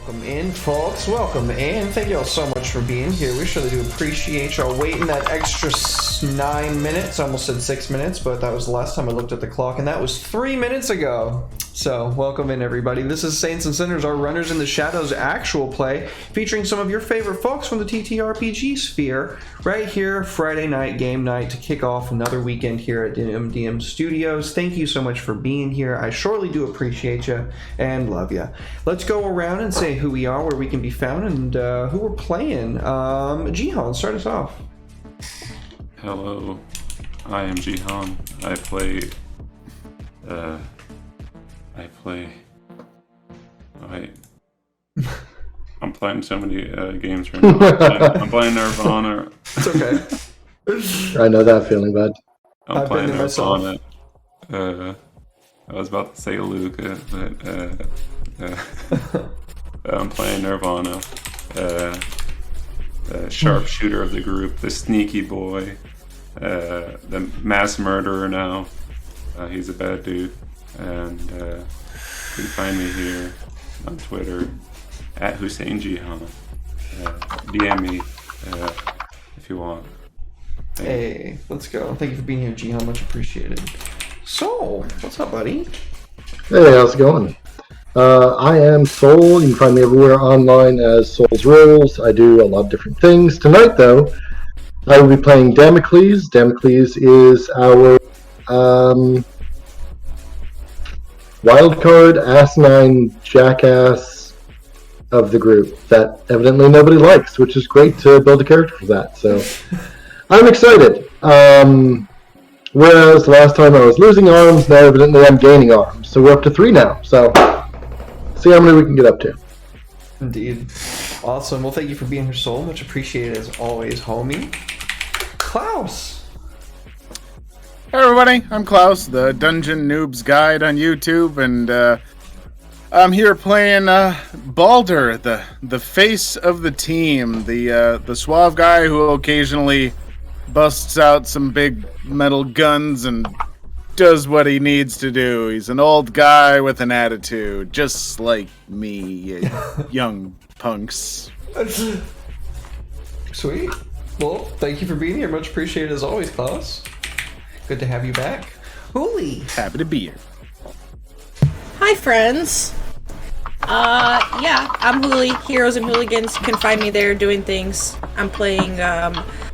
Welcome in, folks. Welcome in. Thank you all so much for being here. We surely do appreciate y'all waiting that extra 9 minutes. I almost said 6 minutes, but that was the last time I looked at the clock, and that was 3 minutes ago. So, welcome in, everybody. This is Saints and Sinners, our Runners in the Shadows actual play, featuring some of your favorite folks from the TTRPG sphere, right here, Friday night, game night, to kick off another weekend here at MDM Studios. Thank you so much for being here. I surely do appreciate you and love you. Let's go around and say who we are, where we can be found, and who we're playing. Jihan, start us off. Hello, I am Jihan. I play. Wait. I'm playing so many games right now. I'm playing Nirvana. It's okay. I know that feeling, bud. I'm playing Nirvana. I was about to say Luca, but I'm playing Nirvana. The sharpshooter of the group, the sneaky boy, the mass murderer now. He's a bad dude. And you can find me here on Twitter at Hussein Jihan. DM me if you want. Hey, let's go. Thank you for being here, Jihan. Much appreciated. So, what's up, buddy? Hey, how's it going? I am Soul. You can find me everywhere online as Soul's Rules. I do a lot of different things. Tonight, though, I will be playing Damocles. Damocles is our wildcard, asinine jackass of the group that evidently nobody likes, which is great to build a character for that. So, I'm excited. Whereas last time I was losing arms, now evidently I'm gaining arms. So we're up to 3 now. So, see how many we can get up to. Indeed. Awesome. Well, thank you for being here, Soul. Much appreciated as always, homie. Klaus. Hey everybody, I'm Klaus, the Dungeon Noob's Guide on YouTube, and I'm here playing Baldur, the face of the team, the suave guy who occasionally busts out some big metal guns and does what he needs to do. He's an old guy with an attitude, just like me, you young punks. Sweet. Well, thank you for being here. Much appreciated as always, Klaus. Good to have you back. Holy. Happy to be here. Hi, friends. I'm Hooli. Heroes and Hooligans. You can find me there doing things. I'm playing our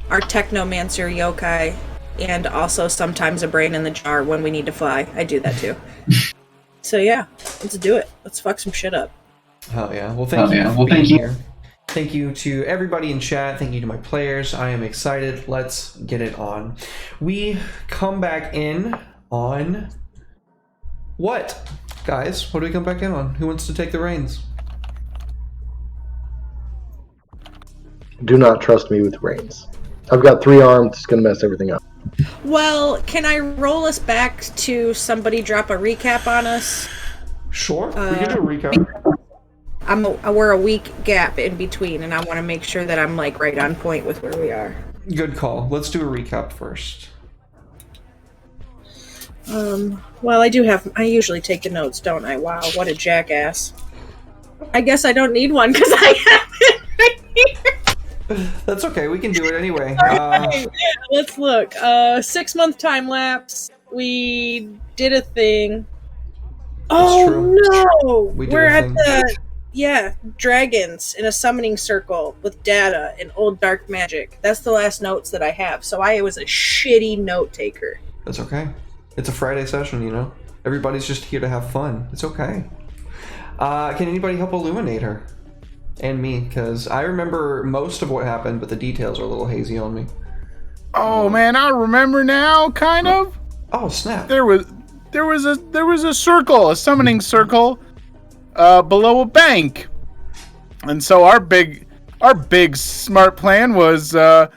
Technomancer yokai, and also sometimes a brain in the jar when we need to fly. I do that too. So yeah, let's do it. Let's fuck some shit up. Hell yeah. Well, thank you for being here. Thank you to everybody in chat. Thank you to my players. I am excited. Let's get it on. We come back in on what? Guys, what do we come back in on? Who wants to take the reins? Do not trust me with reins. I've got 3 arms. It's going to mess everything up. Well, can I roll us back to somebody drop a recap on us? Sure. We can do a recap. We're a week gap in between, and I want to make sure that I'm like right on point with where we are. Good call. Let's do a recap first. Well, I usually take the notes, don't I? Wow, what a jackass. I guess I don't need one because I have it right here. That's okay. We can do it anyway. Yeah, let's look. 6-month time lapse. We did a thing. No! We're at the dragons in a summoning circle with data and old dark magic. That's the last notes that I have. So I was a shitty note taker. That's okay. It's a Friday session, you know. Everybody's just here to have fun. It's okay. Can anybody help illuminate her? And me, because I remember most of what happened, but the details are a little hazy on me. Oh man, I remember now, kind of. Oh snap! There was a circle, a summoning circle, below a bank, and so our big smart plan was to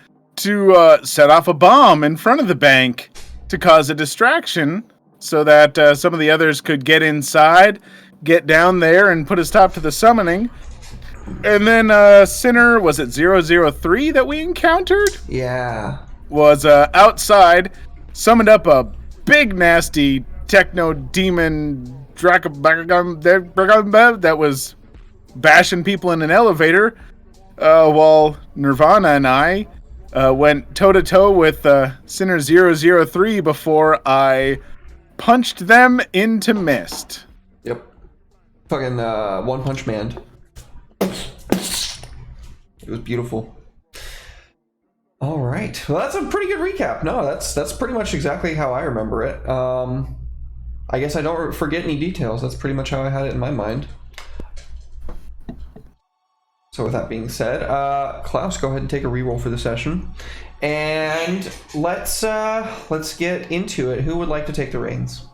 set off a bomb in front of the bank to cause a distraction, so that some of the others could get inside, get down there, and put a stop to the summoning. And then Sinner, was it 003 that we encountered? Yeah. Was outside, summoned up a big nasty techno demon that was bashing people in an elevator, while Nirvana and I went toe-to-toe with Sinner 003 before I punched them into mist. Yep. Fucking One Punch Man. It was beautiful. All right. Well, that's a pretty good recap. No, that's pretty much exactly how I remember it. I guess I don't forget any details. That's pretty much how I had it in my mind. So with that being said, Klaus, go ahead and take a reroll for the session, and let's get into it. Who would like to take the reins?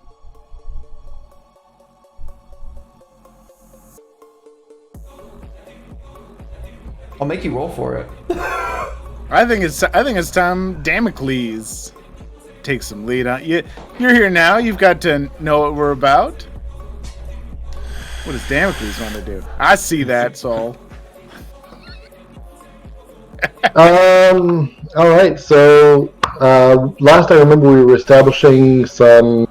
I'll make you roll for it. I think it's time Damocles takes some lead on you. You're here now. You've got to know what we're about. What does Damocles want to do? I see that, Saul. All right. So last I remember, we were establishing some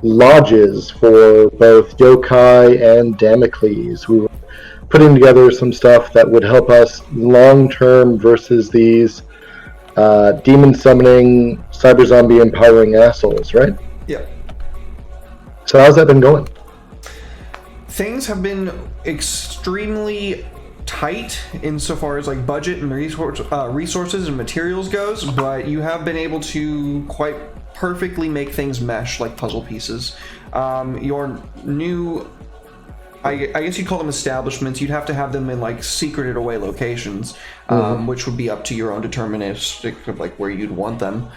lodges for both Yokai and Damocles. We were putting together some stuff that would help us long term versus these demon summoning, cyber zombie empowering assholes, right? Yep. So how's that been going? Things have been extremely tight insofar as like budget and resources and materials goes, but you have been able to quite perfectly make things mesh like puzzle pieces. Your new, I guess you'd call them establishments. You'd have to have them in like secreted away locations, which would be up to your own deterministic of like where you'd want them.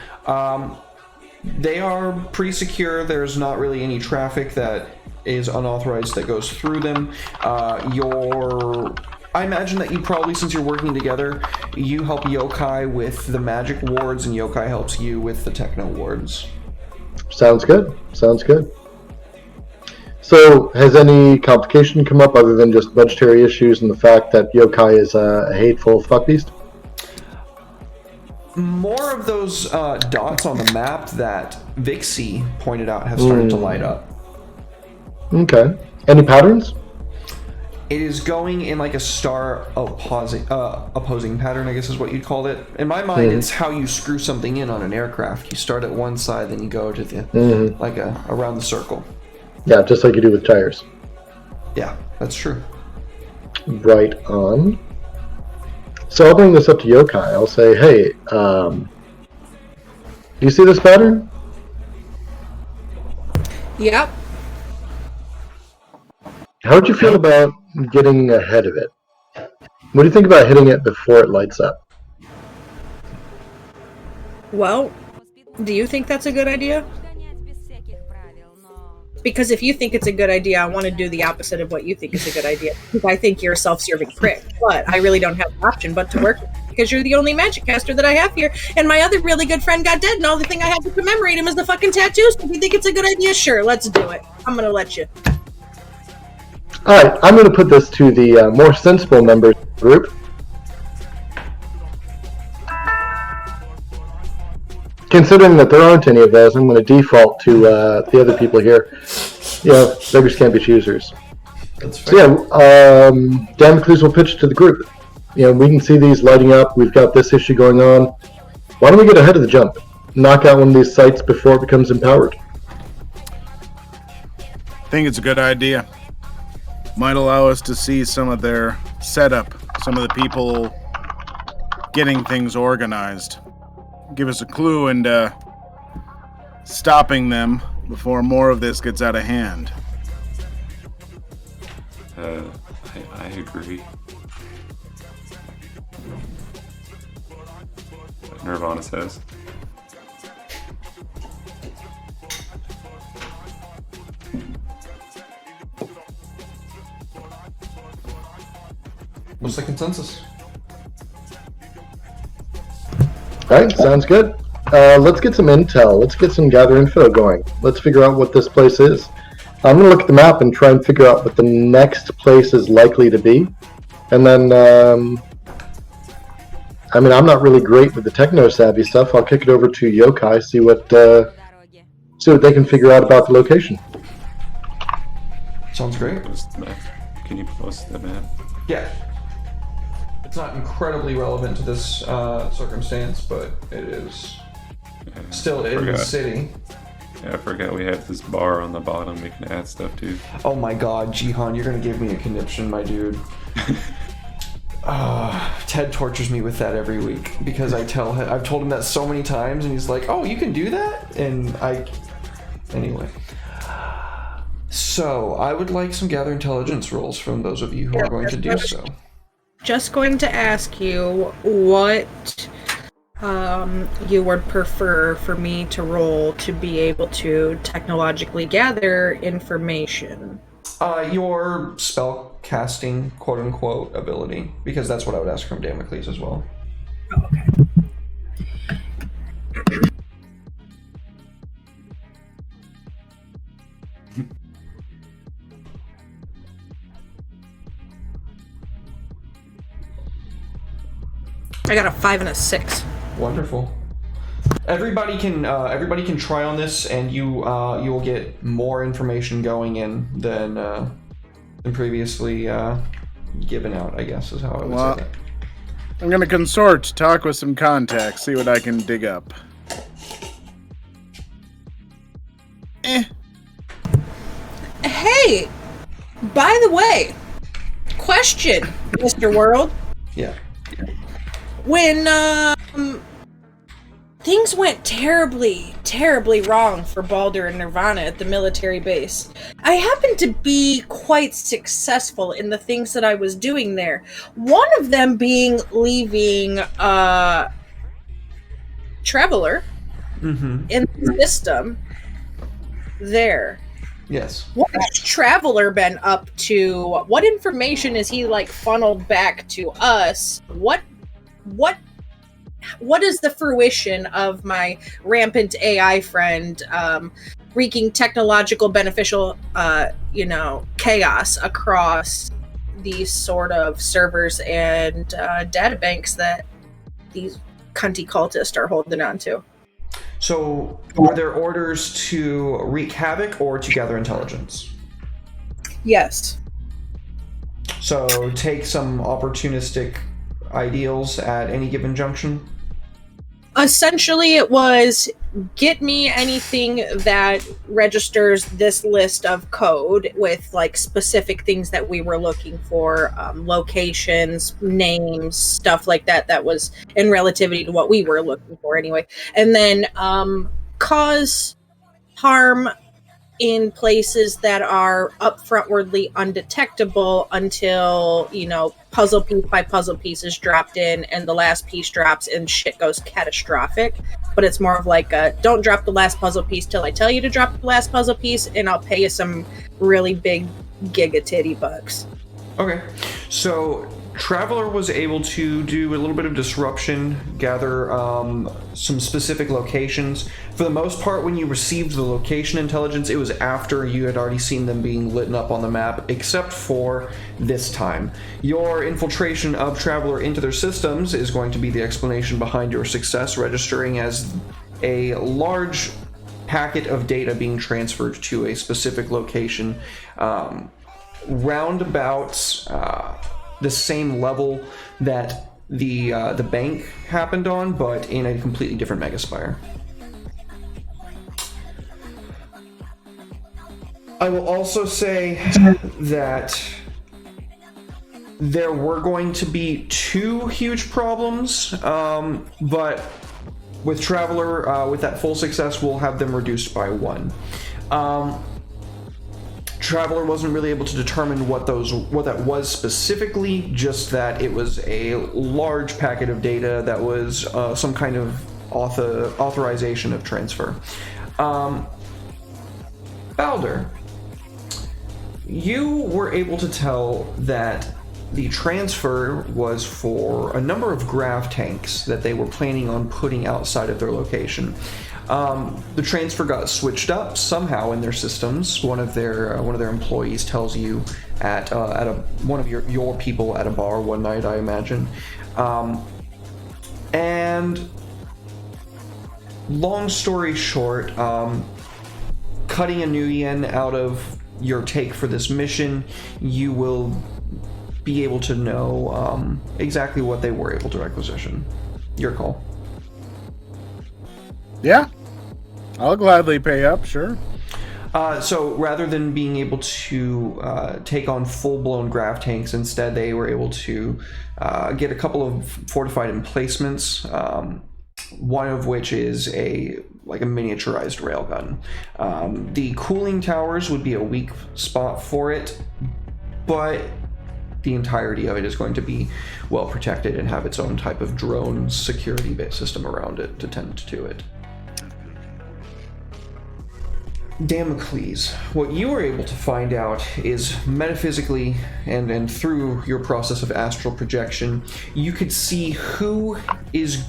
They are pretty secure. There's not really any traffic that is unauthorized that goes through them. I imagine that you probably, since you're working together, you help Yokai with the magic wards, and Yokai helps you with the techno wards. Sounds good. Sounds good. So, has any complication come up other than just budgetary issues and the fact that Yokai is a hateful fuckbeast? More of those dots on the map that Vixie pointed out have started to light up. Okay. Any patterns? It is going in like a star opposing pattern, I guess is what you'd call it. In my mind, it's how you screw something in on an aircraft. You start at one side, then you go to the around the circle. Yeah, just like you do with tires. Yeah, that's true. Right on. So I'll bring this up to Yokai. I'll say, hey, do you see this pattern? Yep. How would you feel about getting ahead of it? What do you think about hitting it before it lights up? Well, do you think that's a good idea? Because if you think it's a good idea, I want to do the opposite of what you think is a good idea. Because I think you're a self-serving prick. But I really don't have an option but to work with you, because you're the only magic caster that I have here. And my other really good friend got dead, and all the thing I had to commemorate him is the fucking tattoos. So if you think it's a good idea, sure, let's do it. I'm going to let you. Alright, I'm going to put this to the more sensible members of the group. Considering that there aren't any of those, I'm going to default to the other people here. You know, beggars can't be choosers. That's fair. So yeah, Damocles will pitch to the group. You know, we can see these lighting up. We've got this issue going on. Why don't we get ahead of the jump? Knock out one of these sites before it becomes empowered. I think it's a good idea. Might allow us to see some of their setup, some of the people getting things organized. Give us a clue into stopping them before more of this gets out of hand. I agree. Nirvana says. What's the consensus? Alright, sounds good. Let's get some intel. Let's get some gather info going. Let's figure out what this place is. I'm going to look at the map and try and figure out what the next place is likely to be. And then, I mean, I'm not really great with the techno-savvy stuff. I'll kick it over to Yokai, see what they can figure out about the location. Sounds great. What is the map? Can you post the map? Yeah. It's not incredibly relevant to this circumstance, but it is still in the city. Yeah, I forgot we have this bar on the bottom we can add stuff to. Oh my god, Jihan, you're gonna give me a conniption, my dude. Ted tortures me with that every week because I've told him that so many times, and he's like, "Oh, you can do that?" And anyway. So I would like some gather intelligence rolls from those of you who are going to do so. Just going to ask you what you would prefer for me to roll to be able to technologically gather information. Your spell casting, quote unquote, ability, because that's what I would ask from Damocles as well. Oh, okay. I got a 5 and a 6. Wonderful. Everybody can try on this, and you will get more information going in than previously given out, I guess is how I would say it. I'm gonna consort, talk with some contacts, see what I can dig up. Hey, by the way, question, Mr. World. Yeah. When things went terribly, terribly wrong for Baldur and Nirvana at the military base, I happened to be quite successful in the things that I was doing there. One of them being leaving Traveler in the system there. Yes. What has Traveler been up to? What information is he funneled back to us? What is the fruition of my rampant AI friend wreaking technological beneficial chaos across these sort of servers and databanks that these cunty cultists are holding on to? So, were there orders to wreak havoc or to gather intelligence? Yes. So, take some opportunistic ideals at any given junction? Essentially, it was get me anything that registers this list of code with specific things that we were looking for, locations, names, stuff like that. That was in relativity to what we were looking for anyway. And then cause harm in places that are upfrontwardly undetectable until, puzzle piece by puzzle piece is dropped in and the last piece drops and shit goes catastrophic. But it's more of don't drop the last puzzle piece till I tell you to drop the last puzzle piece, and I'll pay you some really big giga titty bucks. Okay. So, Traveler was able to do a little bit of disruption, gather some specific locations. For the most part, when you received the location intelligence, it was after you had already seen them being lit up on the map, except for this time. Your infiltration of Traveler into their systems is going to be the explanation behind your success, registering as a large packet of data being transferred to a specific location, roundabouts the same level that the bank happened on, but in a completely different megaspire. I will also say that there were going to be 2 huge problems, but with Traveler, with that full success, we'll have them reduced by 1. Traveler wasn't really able to determine what that was specifically, just that it was a large packet of data that was some kind of authorization of transfer. Baldur, you were able to tell that the transfer was for a number of grav tanks that they were planning on putting outside of their location. The transfer got switched up somehow in their systems. One of their employees tells you at one of your people at a bar one night, I imagine. And long story short, cutting a Nuyen out of your take for this mission, you will be able to know exactly what they were able to requisition. Your call. Yeah, I'll gladly pay up. Sure. So rather than being able to take on full-blown grav tanks, instead they were able to get a couple of fortified emplacements. One of which is a miniaturized railgun. The cooling towers would be a weak spot for it, but the entirety of it is going to be well protected and have its own type of drone security system around it to tend to it. Damocles, what you were able to find out is metaphysically and through your process of astral projection, you could see who is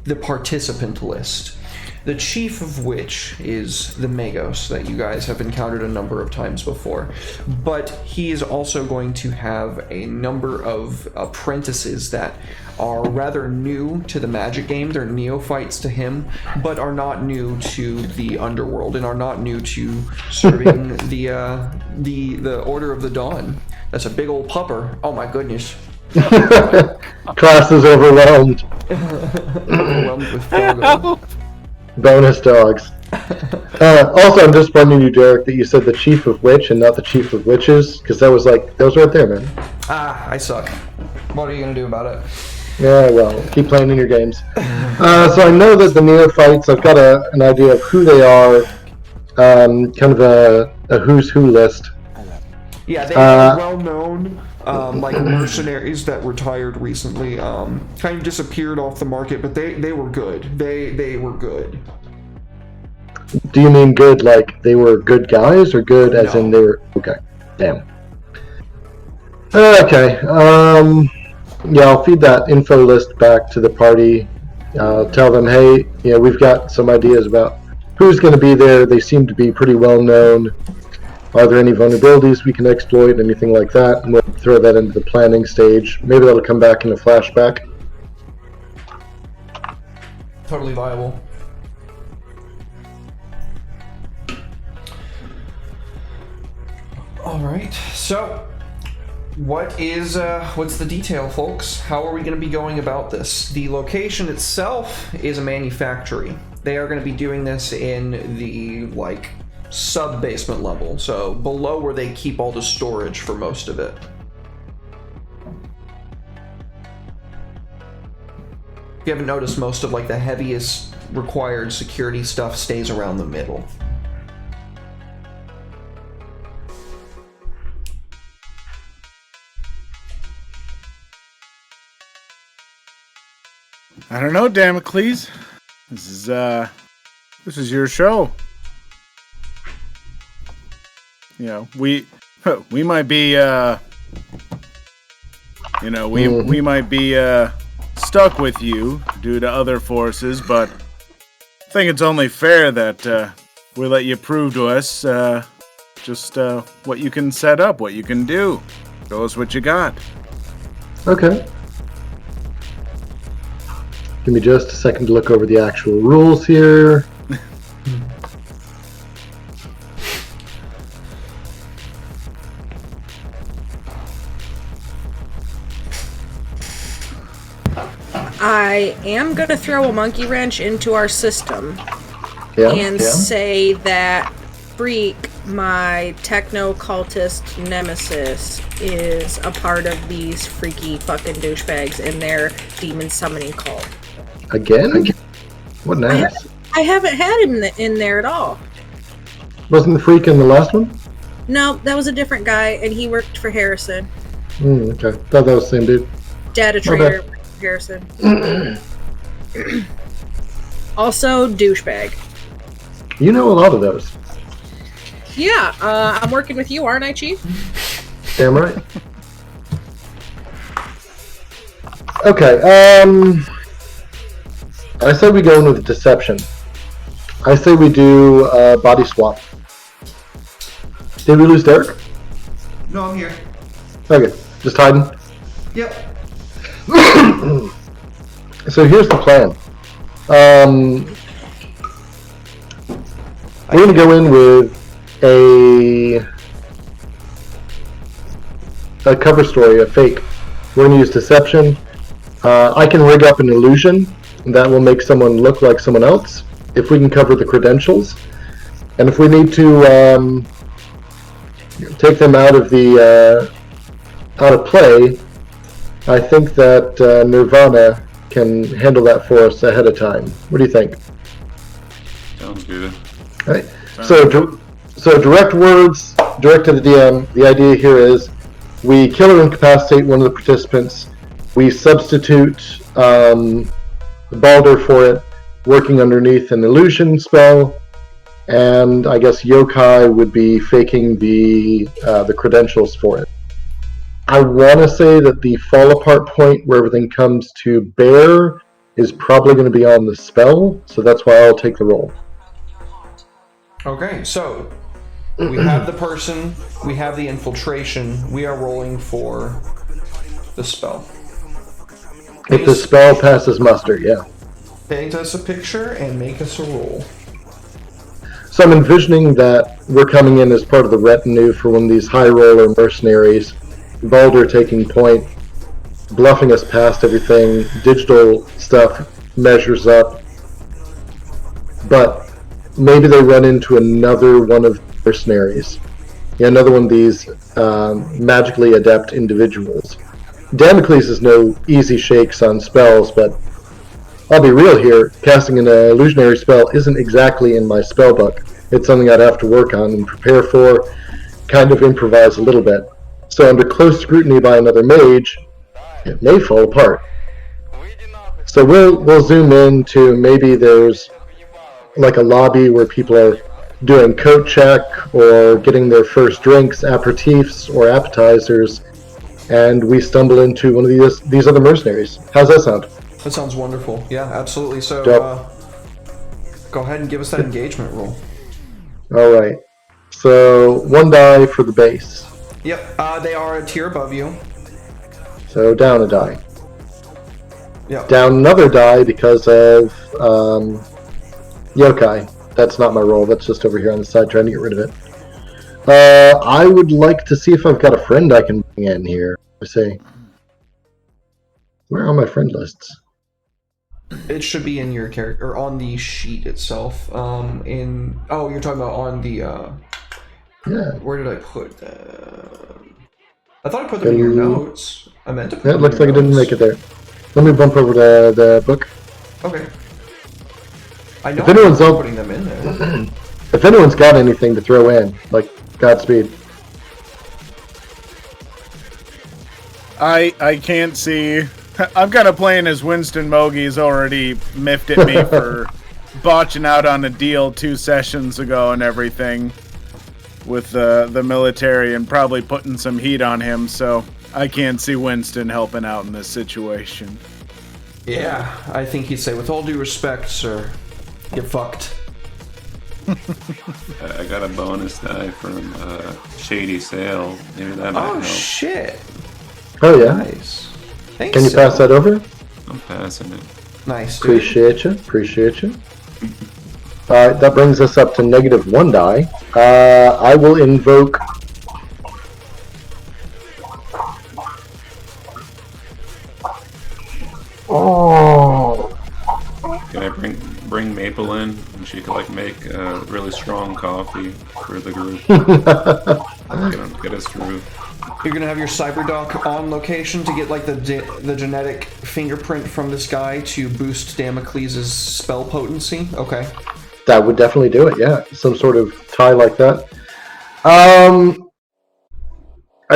the participant list, the chief of which is the Magos that you guys have encountered a number of times before. But he is also going to have a number of apprentices that are rather new to the magic game. They're neophytes to him, but are not new to the underworld and are not new to serving the Order of the Dawn. That's a big old pupper. Oh my goodness. Class is overwhelmed. Overwhelmed with doggo. Bonus dogs. Also, I'm disappointed in you, Derek, that you said the chief of witch and not the chief of witches, because that was right there, man. I suck. What are you gonna do about it? Yeah, well, keep playing in your games. So I know that the neophytes, I've got an idea of who they are, kind of a who's who list. Yeah, they are well known, mercenaries that retired recently, kind of disappeared off the market, but they were good. They were good. Do you mean good like they were good guys, or good as in they were... Okay, damn. Okay, yeah, I'll feed that info list back to the party. Tell them, hey, we've got some ideas about who's going to be there. They seem to be pretty well known. Are there any vulnerabilities we can exploit, anything like that? And we'll throw that into the planning stage. Maybe that'll come back in a flashback. Totally viable. All right, so what's the detail, folks? How are we going to be going about this? The location itself is a manufactory. They are going to be doing this in the sub-basement level, so below where they keep all the storage for most of it. If you haven't noticed, most of the heaviest required security stuff stays around the middle. I don't know, Damocles. This is your show. We might be we might be stuck with you due to other forces, but I think it's only fair that we let you prove to us just what you can set up, what you can do. Show us what you got. Okay. Give me just a second to look over the actual rules here. I am going to throw a monkey wrench into our system and say that Freak, my techno-cultist nemesis, is a part of these freaky fucking douchebags in their demon summoning cult. Again? What nice. I haven't had him in there at all. Wasn't the Freak in the last one? No, that was a different guy, and he worked for Harrison. Okay. Thought that was the same dude. Data trader, Harrison. Also, douchebag. You know a lot of those. Yeah, I'm working with you, aren't I, Chief? Damn right. Okay, I say we go in with deception. I say we do body swap. Did we lose Derek? No, I'm here. Okay, just hiding. Yep. So here's the plan. We're going to go in with a cover story, a fake. We're going to use deception. I can rig up an illusion that will make someone look like someone else if we can cover the credentials. And if we need to take them out of play, I think that Nirvana can handle that for us ahead of time. What do you think? Sounds good. All right. So direct words, direct to the DM. The idea here is we kill or incapacitate one of the participants. We substitute Balder for it, working underneath an illusion spell, and I guess Yokai would be faking the credentials for it. I want to say that the fall apart point where everything comes to bear is probably going to be on the spell, so that's why I'll take the roll. Okay, so we have the person, we have the infiltration, we are rolling for the spell. If the spell passes muster, yeah. Paint us a picture and make us a roll. So I'm envisioning that we're coming in as part of the retinue for one of these high roller mercenaries. Balder taking point, bluffing us past everything, digital stuff measures up. But maybe they run into another one of the mercenaries. Yeah, another one of these magically adept individuals. Damocles is no easy shakes on spells, but I'll be real here, casting an illusionary spell isn't exactly in my spell book. It's something I'd have to work on and prepare for, kind of improvise a little bit. So under close scrutiny by another mage, it may fall apart. So we'll zoom in to maybe there's like a lobby where people are doing coat check or getting their first drinks, aperitifs, or appetizers, and we stumble into one of these other mercenaries. How's that sound? That sounds wonderful. Yeah, absolutely. So go ahead and give us that engagement roll. All right. So 1 die for the base. Yep, they are a tier above you. So down a die. Yep. Down another die because of Yokai. That's not my roll. That's just over here on the side trying to get rid of it. I would like to see if I've got a friend I can bring in here. I say, where are my friend lists? It should be in your character, or on the sheet itself. You're talking about on the, Yeah. Where did I put that? I thought I put them in your notes. I meant to put Yeah, them it looks in your like it didn't notes. make it there. Let me bump over to the book. Okay. I know If anyone's I'm up- putting them in there. If anyone's got anything to throw in, like Godspeed. I can't see. I'm kind of playing as Winston Mogie's already miffed at me for botching out on a deal 2 sessions ago and everything with the military and probably putting some heat on him, so I can't see Winston helping out in this situation. Yeah, I think he'd say, with all due respect, sir, get fucked. I got a bonus die from Shady Sale. Maybe that might Oh, help. shit. Oh yeah. Nice. Thanks, Can you Sal. pass that over? I'm passing it. Nice, dude. Appreciate you. Appreciate you. Alright, that brings us up to -1 die. I will invoke. Oh. Can I bring Maple in, and she could like make really strong coffee for the group? Get us through. You're gonna have your cyberdoc on location to get like the genetic fingerprint from this guy to boost Damocles' spell potency. Okay. That would definitely do it, yeah. Some sort of tie like that. I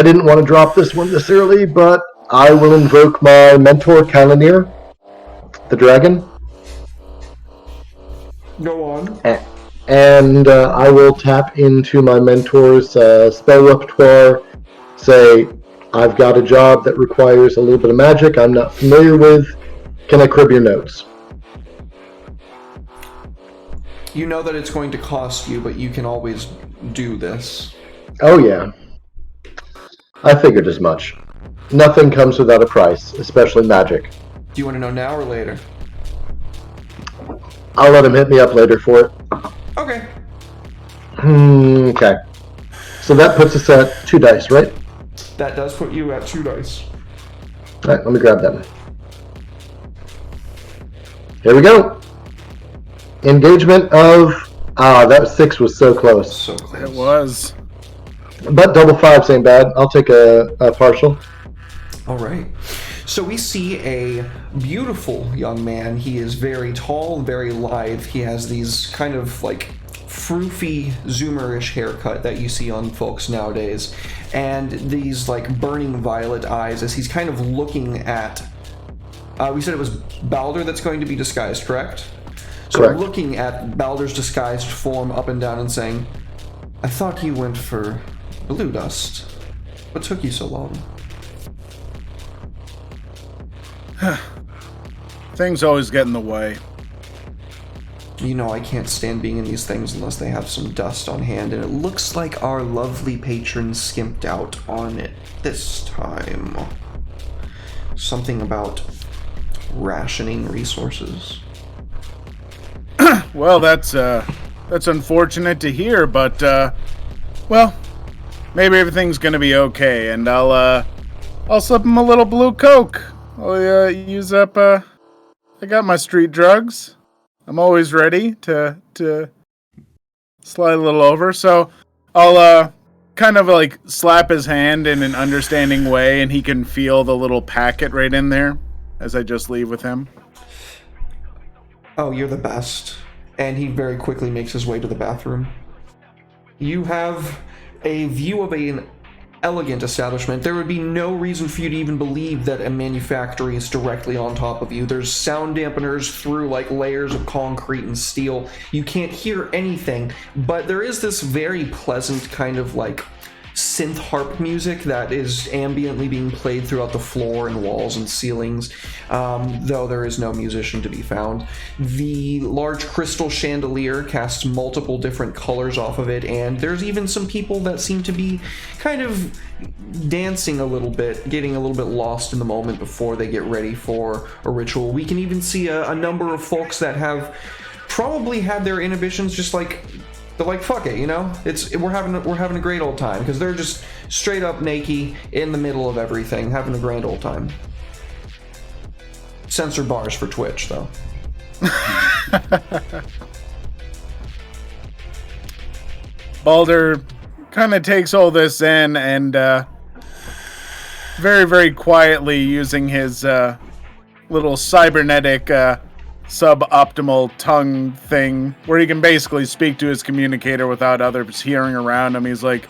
didn't want to drop this one this early, but I will invoke my mentor, Kalanir, the dragon. Go on. And I will tap into my mentor's spell repertoire, say, I've got a job that requires a little bit of magic I'm not familiar with. Can I crib your notes? You know that it's going to cost you, but you can always do this. Oh, yeah. I figured as much. Nothing comes without a price, especially magic. Do you want to know now or later? I'll let him hit me up later for it. Okay. Okay. So that puts us at 2 dice, right? That does put you at 2 dice. All right, let me grab them. Here we go. Engagement of... that 6 was so close. So close. It was. But double 5's ain't bad. I'll take a partial. All right. So we see a beautiful young man. He is very tall and very lithe. He has these kind of like froofy, zoomerish haircut that you see on folks nowadays, and these like burning violet eyes as he's kind of looking at. We said it was Balder that's going to be disguised, correct? So Correct. looking at Balder's disguised form up and down and saying, "I thought you went for blue dust. What took you so long?" Things always get in the way. You know, I can't stand being in these things unless they have some dust on hand, and it looks like our lovely patron skimped out on it this time. Something about rationing resources. Well, that's unfortunate to hear, but well, maybe everything's gonna be okay, and I'll slip him a little blue Coke. I'll use up. I got my street drugs. I'm always ready to slide a little over, so I'll kind of like slap his hand in an understanding way, and he can feel the little packet right in there as I just leave with him. Oh, you're the best. And he very quickly makes his way to the bathroom. You have a view of an elegant establishment. There would be no reason for you to even believe that a manufactory is directly on top of you. There's sound dampeners through like layers of concrete and steel. You can't hear anything, but there is this very pleasant kind of like synth harp music that is ambiently being played throughout the floor and walls and ceilings, though there is no musician to be found. The large crystal chandelier casts multiple different colors off of it, and there's even some people that seem to be kind of dancing a little bit, getting a little bit lost in the moment before they get ready for a ritual. We can even see a number of folks that have probably had their inhibitions just like... They're like, fuck it, you know? We're having a great old time, because they're just straight up naked in the middle of everything, having a grand old time. Censor bars for Twitch, though. Balder kind of takes all this in and very, very quietly, using his little cybernetic suboptimal tongue thing where he can basically speak to his communicator without others hearing around him. He's like,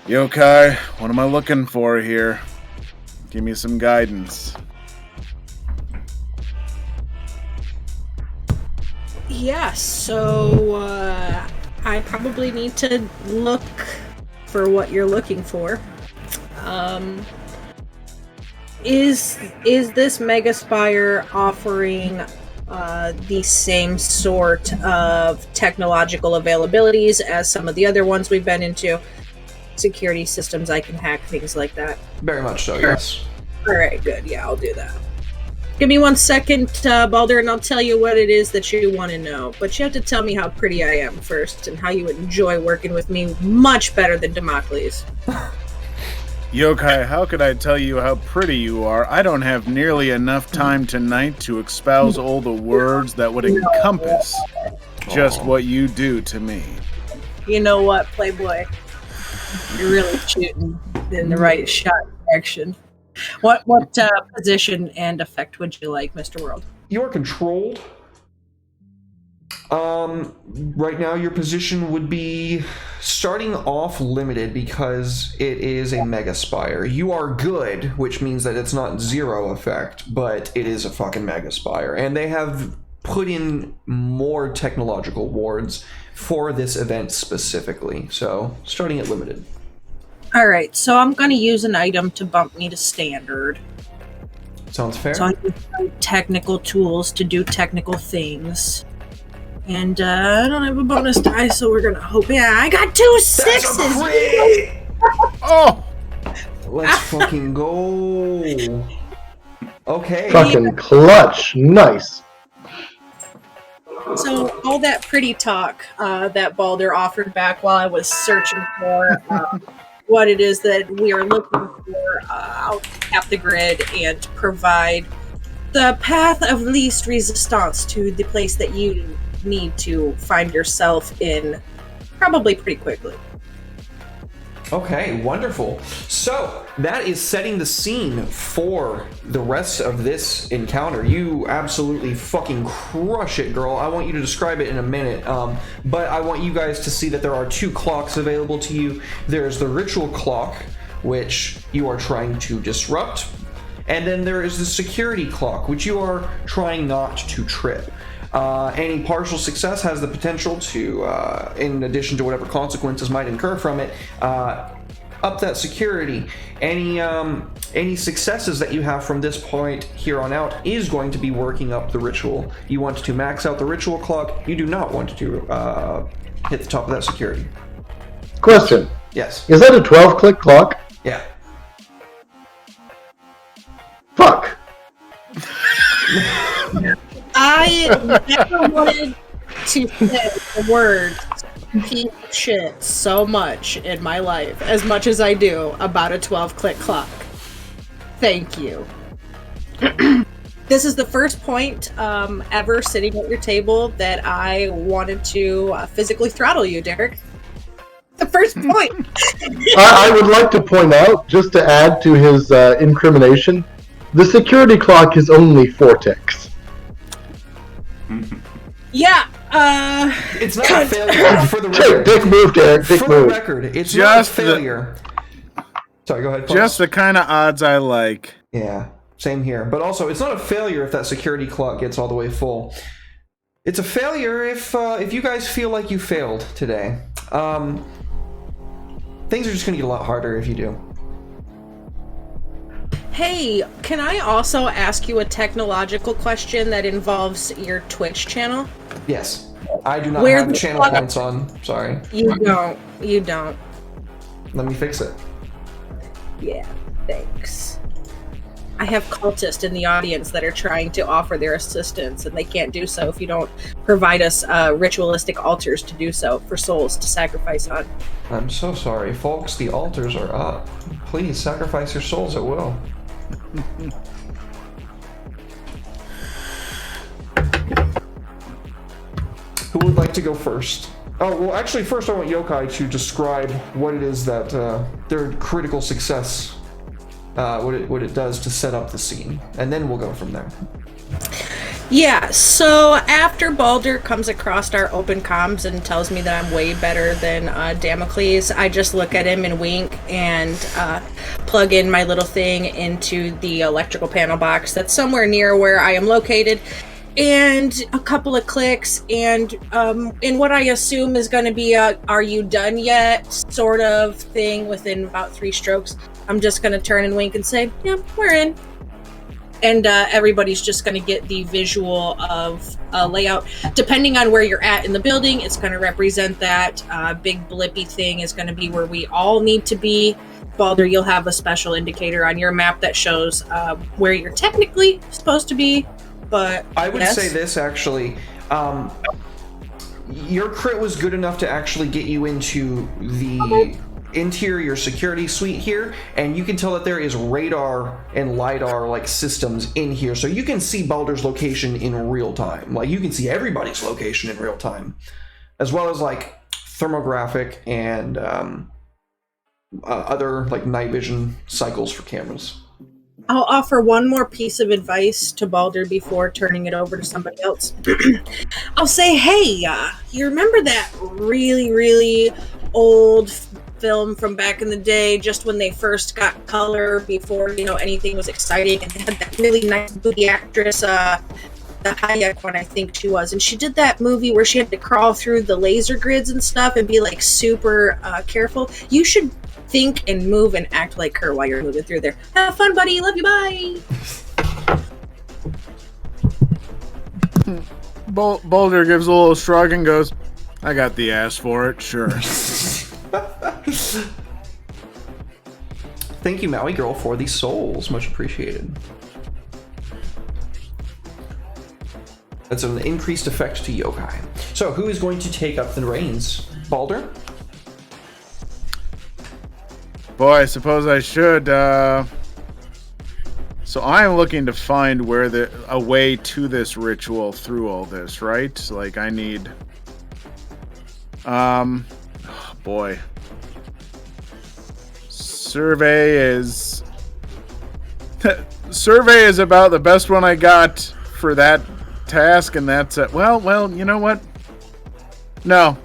"Yokai, what am I looking for here? Give me some guidance." Yeah, so I probably need to look for what you're looking for. Is this Mega Spire offering the same sort of technological availabilities as some of the other ones we've been into? Security systems I can hack, things like that. Very much so, yes. Alright, good. Yeah, I'll do that. Give me 1 second, Balder, and I'll tell you what it is that you want to know. But you have to tell me how pretty I am first, and how you enjoy working with me much better than Damocles. Yokai, how could I tell you how pretty you are? I don't have nearly enough time tonight to espouse all the words that would encompass just what you do to me. You know what, Playboy? You're really shooting in the right shot direction. What position and effect would you like, Mr. World? You are controlled. Right now your position would be starting off limited because it is a Mega Spire. You are good, which means that it's not zero effect, but it is a fucking Mega Spire. And they have put in more technological wards for this event specifically. So, starting at limited. Alright, so I'm going to use an item to bump me to standard. Sounds fair. So I use technical tools to do technical things. And I don't have a bonus die, so we're gonna hope. Yeah, I got 2 6s! That's a crit! Oh! Let's fucking go. Okay. Fucking clutch. Nice. So all that pretty talk that Balder offered back while I was searching for what it is that we are looking for, I'll tap the grid and provide the path of least resistance to the place that you need to find yourself in probably pretty quickly. Okay, wonderful. So that is setting the scene for the rest of this encounter. You absolutely fucking crush it, girl. I want you to describe it in a minute, but I want you guys to see that there are 2 clocks available to you. There's the ritual clock, which you are trying to disrupt, and then there is the security clock, which you are trying not to trip. Any partial success has the potential to, in addition to whatever consequences might incur from it, up that security. Any successes that you have from this point here on out is going to be working up the ritual. You want to max out the ritual clock. You do not want to hit the top of that security. Question. Yes. Is that a 12-click clock? Yeah. Fuck. I never wanted to say the word piece of shit so much in my life as much as I do about a 12-click clock. Thank you. This is the first point ever sitting at your table that I wanted to physically throttle you, Derek. The first point. I would like to point out, just to add to his incrimination, the security clock is only 4 ticks. Yeah, It's not a failure for the record. Dick move, Derek. Dick For the move. record, it's Just not a failure. Sorry, go ahead. Paul. Just the kind of odds I like. Yeah, same here. But also, it's not a failure if that security clock gets all the way full. It's a failure if you guys feel like you failed today. Things are just going to get a lot harder if you do. Hey, can I also ask you a technological question that involves your Twitch channel? Yes. I do not Where have the the channel fuck- points on. Sorry. You don't. You don't. Let me fix it. Yeah, thanks. I have cultists in the audience that are trying to offer their assistance, and they can't do so if you don't provide us ritualistic altars to do so for souls to sacrifice on. I'm so sorry, folks. The altars are up. Please sacrifice your souls at will. Who would like to go first? Oh, well, actually, first I want Yokai to describe what it is that their critical success, what it does to set up the scene, and then we'll go from there. Yeah, so after Balder comes across our open comms and tells me that I'm way better than Damocles, I just look at him and wink and plug in my little thing into the electrical panel box that's somewhere near where I am located, and a couple of clicks, and in what I assume is going to be a "are you done yet" sort of thing within about 3 strokes, I'm just going to turn and wink and say, "Yeah, we're in." And everybody's just going to get the visual of layout. Depending on where you're at in the building, it's going to represent that. Big blippy thing is going to be where we all need to be. Balder, you'll have a special indicator on your map that shows where you're technically supposed to be. But I would yes. say this, actually. Your crit was good enough to actually get you into the interior security suite here, and you can tell that there is radar and lidar like systems in here, so you can see Balder's location in real time. Like, you can see everybody's location in real time, as well as like thermographic and other like night vision cycles for cameras. I'll offer one more piece of advice to Balder before turning it over to somebody else. I'll say, hey, you remember that really, really old film from back in the day, just when they first got color, before, you know, anything was exciting, and they had that really nice booty actress, the Hayek one, I think she was, and she did that movie where she had to crawl through the laser grids and stuff and be like super careful. You should think and move and act like her while you're moving through there. Have fun, buddy. Love you. Bye. Boulder gives a little shrug and goes, I got the ass for it, sure. Thank you, Maui Girl, for the souls. Much appreciated. That's an increased effect to yokai. So, who is going to take up the reins? Balder? Boy, I suppose I should. So I'm looking to find where a way to this ritual through all this, right? Like I need. Oh boy. Survey is about the best one I got for that task, and that's it. Well, you know what? No.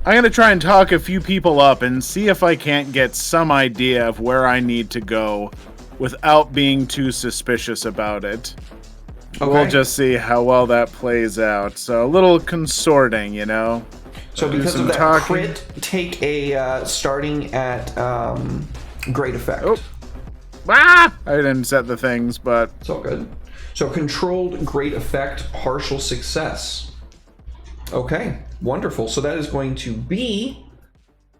I'm going to try and talk a few people up and see if I can't get some idea of where I need to go without being too suspicious about it. Okay. We'll just see how well that plays out. So a little consorting, you know? So because of that crit, take a starting at great effect. Oh. Ah! I didn't set the things, but... It's all good. So controlled great effect, partial success. Okay, wonderful. So that is going to be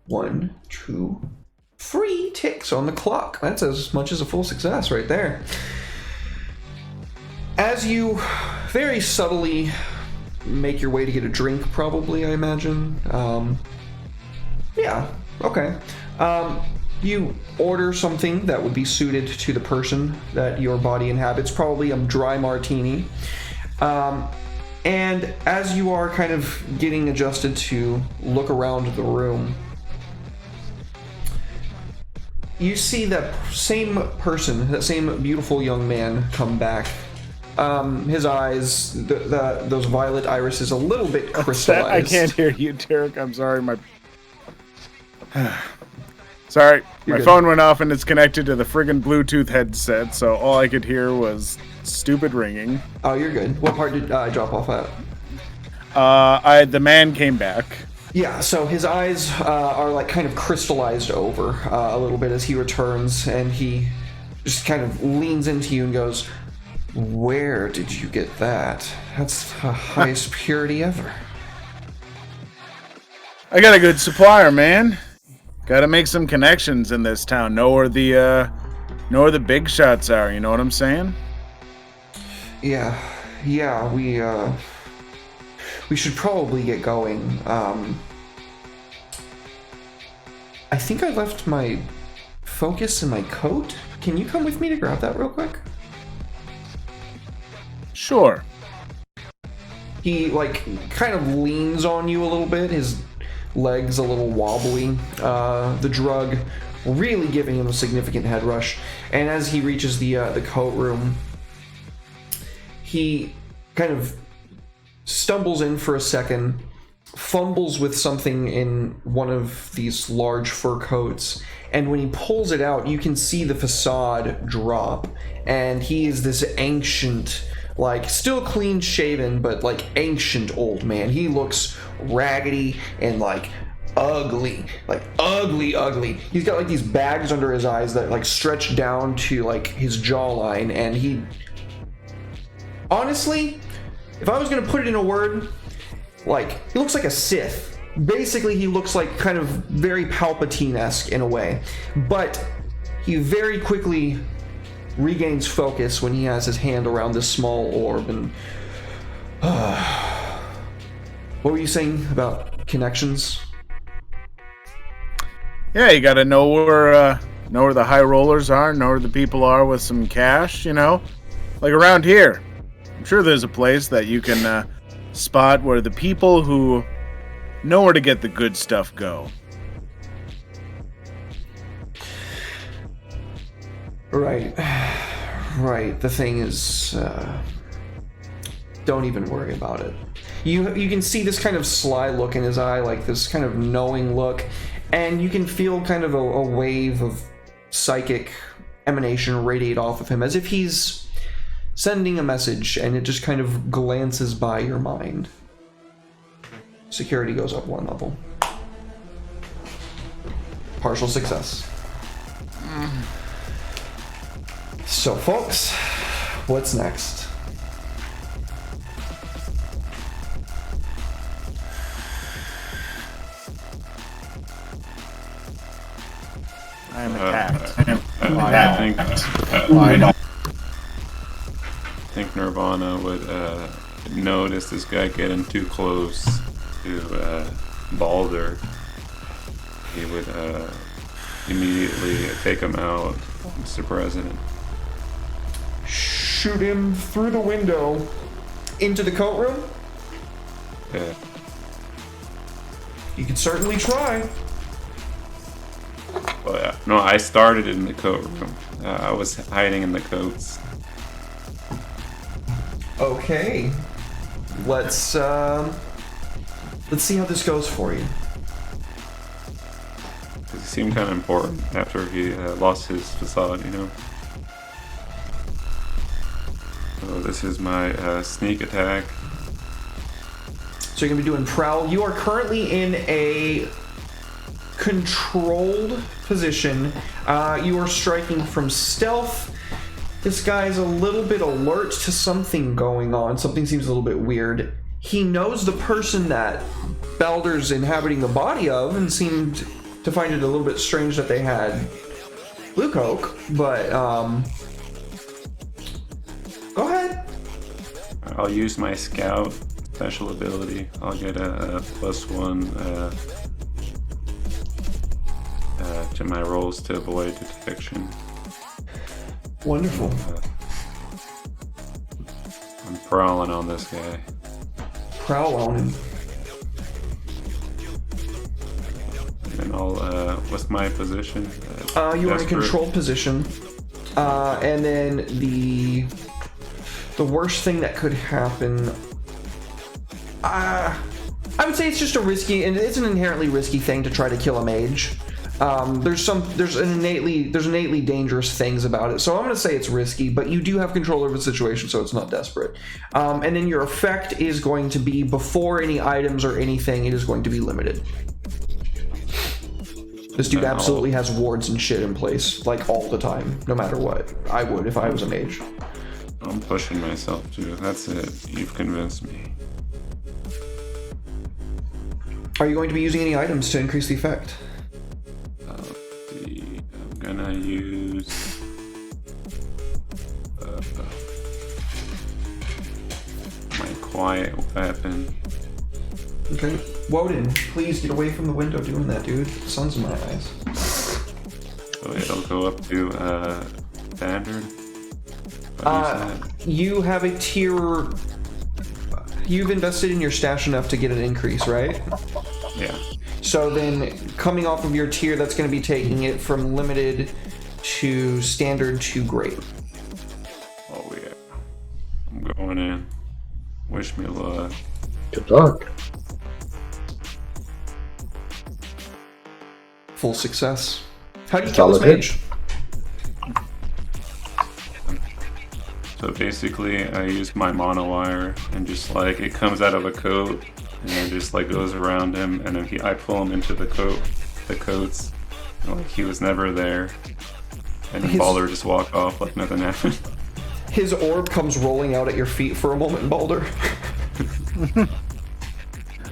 1, 2, 3 ticks on the clock. That's as much as a full success right there. As you very subtly make your way to get a drink, probably, I imagine. Yeah, okay. You order something that would be suited to the person that your body inhabits, probably a dry martini. And as you are kind of getting adjusted to look around the room, you see that same person, that same beautiful young man come back. His eyes, those violet irises, a little bit crystallized. I can't hear you, Derek. I'm sorry. Sorry, my phone went off and it's connected to the friggin' Bluetooth headset, so all I could hear was stupid ringing. Oh, you're good. What part did I drop off at? The man came back. Yeah, so his eyes are like kind of crystallized over a little bit as he returns, and he just kind of leans into you and goes, "Where did you get that? That's the highest purity ever." I got a good supplier, man. Gotta make some connections in this town. Know where the big shots are, you know what I'm saying? Yeah, we should probably get going. I think I left my focus in my coat. Can you come with me to grab that real quick? Sure. He, like, kind of leans on you a little bit, his legs a little wobbly, the drug really giving him a significant head rush, and as he reaches the coat room, he kind of stumbles in for a second, fumbles with something in one of these large fur coats, and when he pulls it out, you can see the facade drop, and he is this ancient, like, still clean shaven, but like ancient old man. He looks raggedy and like ugly. He's got like these bags under his eyes that like stretch down to like his jawline, and he, honestly, if I was gonna put it in a word, like, he looks like a Sith. Basically, he looks like kind of very Palpatine-esque in a way, but he very quickly regains focus when he has his hand around this small orb. And what were you saying about connections? Yeah, you gotta know where the high rollers are, know where the people are with some cash, you know? Like around here. I'm sure there's a place that you can spot where the people who know where to get the good stuff go. Right. The thing is, don't even worry about it. You can see this kind of sly look in his eye, like this kind of knowing look, and you can feel kind of a wave of psychic emanation radiate off of him, as if he's sending a message, and it just kind of glances by your mind. Security goes up 1 level. Partial success. So, folks, what's next? I am attacked. I think think Nirvana would notice this guy getting too close to Balder. He would immediately take him out, Mr. President. Shoot him through the window into the coat room? Yeah. You could certainly try. Well, no, I started in the coat room. I was hiding in the coats. Okay. Let's see how this goes for you. It seemed kind of important after he lost his facade, you know. So this is my sneak attack. So you're going to be doing prowl. You are currently in a controlled position. You are striking from stealth. This guy's a little bit alert to something going on. Something seems a little bit weird. He knows the person that Balder's inhabiting the body of and seemed to find it a little bit strange that they had blue coke, but go ahead. I'll use my scout special ability. I'll get a +1 to my rolls to avoid detection. Wonderful. I'm prowling on this guy. Prowl on him. And I'll, what's my position? You are in a Desperate. controlled position. And then the worst thing that could happen, I would say it's just a risky, and it's an inherently risky thing to try to kill a mage. There's innately dangerous things about it, so I'm gonna say it's risky, but you do have control over the situation, so it's not desperate. And then your effect is going to be before any items or anything. It is going to be limited. This dude absolutely has wards and shit in place, like all the time, no matter what. I would if I was a mage. I'm pushing myself too. That's it. You've convinced me. Are you going to be using any items to increase the effect? I'm gonna use my quiet weapon. Okay. Woden, please get away from the window doing that, dude. The sun's in my eyes. So it'll go up to standard. You have a tier. You've invested in your stash enough to get an increase, right? Yeah. So then, coming off of your tier, that's going to be taking it from limited to standard to great. Oh yeah. I'm going in. Wish me luck. Good luck. Full success. How do you kill this Solid mage? So basically, I use my monowire and just like it comes out of a coat and then just like goes around him, and then I pull him into the coats, and, like he was never there, and then Balder just walked off like nothing happened. His orb comes rolling out at your feet for a moment, Balder.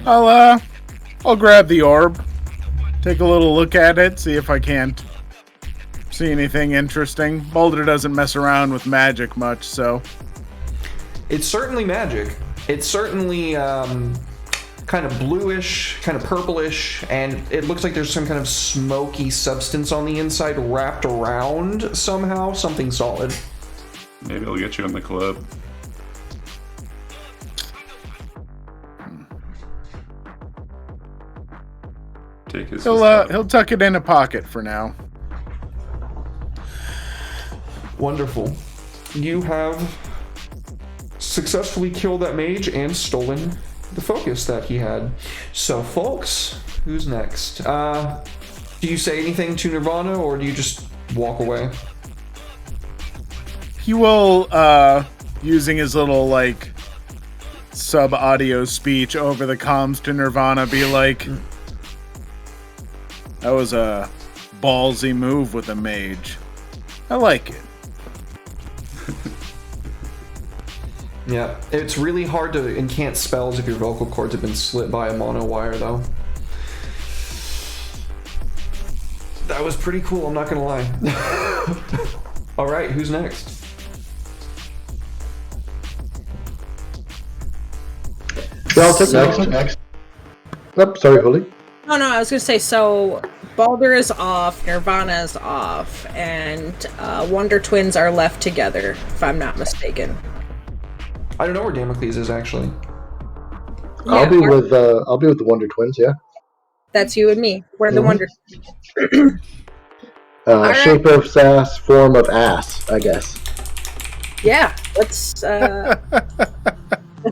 I'll grab the orb, take a little look at it, see if I can't see anything interesting. Balder doesn't mess around with magic much, so It's certainly magic. It's certainly kind of bluish, kind of purplish, and it looks like there's some kind of smoky substance on the inside wrapped around somehow, something solid. Maybe it'll get you in the club. Take his. he'll tuck it in a pocket for now. Wonderful. You have successfully killed that mage and stolen the focus that he had. So, folks, who's next? Do you say anything to Nirvana, or do you just walk away? He will, using his little, like, sub-audio speech over the comms to Nirvana, be like, that was a ballsy move with a mage. I like it. Yeah, it's really hard to incant spells if your vocal cords have been slit by a mono wire, though. That was pretty cool, I'm not gonna lie. Alright, who's next? Yeah, I'll take next. Oh, sorry, Holy. Oh no, I was gonna say, so Baldur is off, Nirvana is off, and Wonder Twins are left together, if I'm not mistaken. I don't know where Damocles is actually. I'll be with the Wonder Twins. Yeah. That's you and me. We're the Wonder. Shape of sass, form of ass, I guess. Yeah, let's.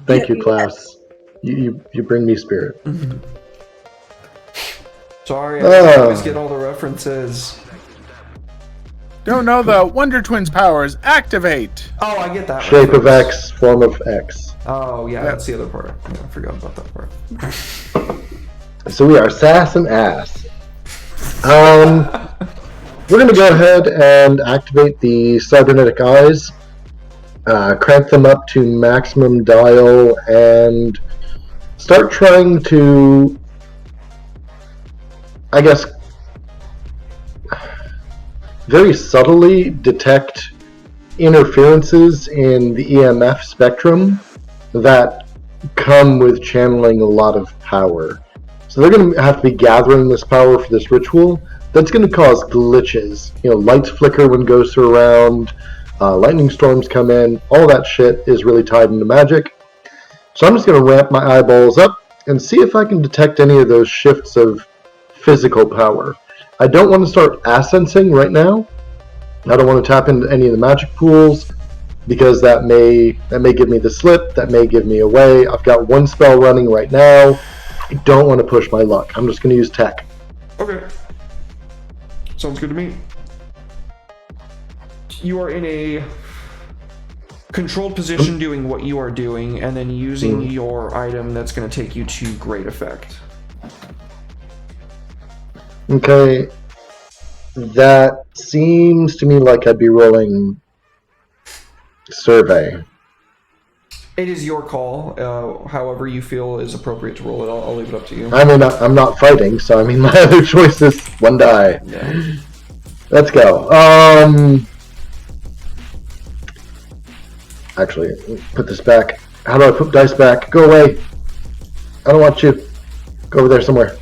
Thank you, class. You bring me spirit. Sorry, I always get all the references. Don't know the Wonder Twins powers. Activate. Oh, I get that. Shape reference. of X, form of X. Oh, yeah, that's the other part. Yeah, I forgot about that part. So we are sass and ass. We're going to go ahead and activate the cybernetic eyes, crank them up to maximum dial, and start trying to, I guess, very subtly detect interferences in the EMF spectrum that come with channeling a lot of power. So they're going to have to be gathering this power for this ritual. That's going to cause glitches. Lights flicker when ghosts are around, lightning storms come in, all that shit is really tied into magic. So I'm just going to ramp my eyeballs up and see if I can detect any of those shifts of physical power. I don't want to start assensing right now. I don't want to tap into any of the magic pools because that may give me the slip, that may give me away. I've got one spell running right now. I don't want to push my luck. I'm just going to use tech. Okay. Sounds good to me. You are in a controlled position doing what you are doing, and then using your item that's going to take you to great effect. Okay. That seems to me like I'd be rolling survey. It is your call. However you feel is appropriate to roll it. I'll leave it up to you. I mean, I'm not fighting, so I mean, my other choice is one die. Yeah. Let's go. Actually, put this back. How do I put dice back? Go away. I don't want you. Go over there somewhere.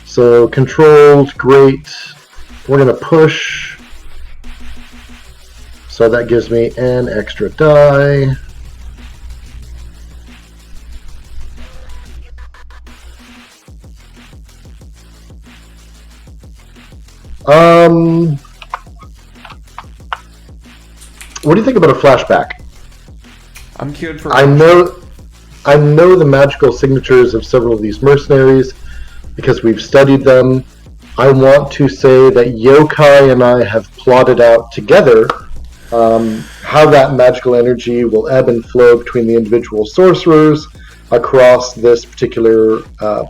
So controlled, great. We're gonna push. So that gives me an extra die. What do you think about a flashback? I'm cured for. I know the magical signatures of several of these mercenaries because we've studied them. I want to say that Yokai and I have plotted out together how that magical energy will ebb and flow between the individual sorcerers across this particular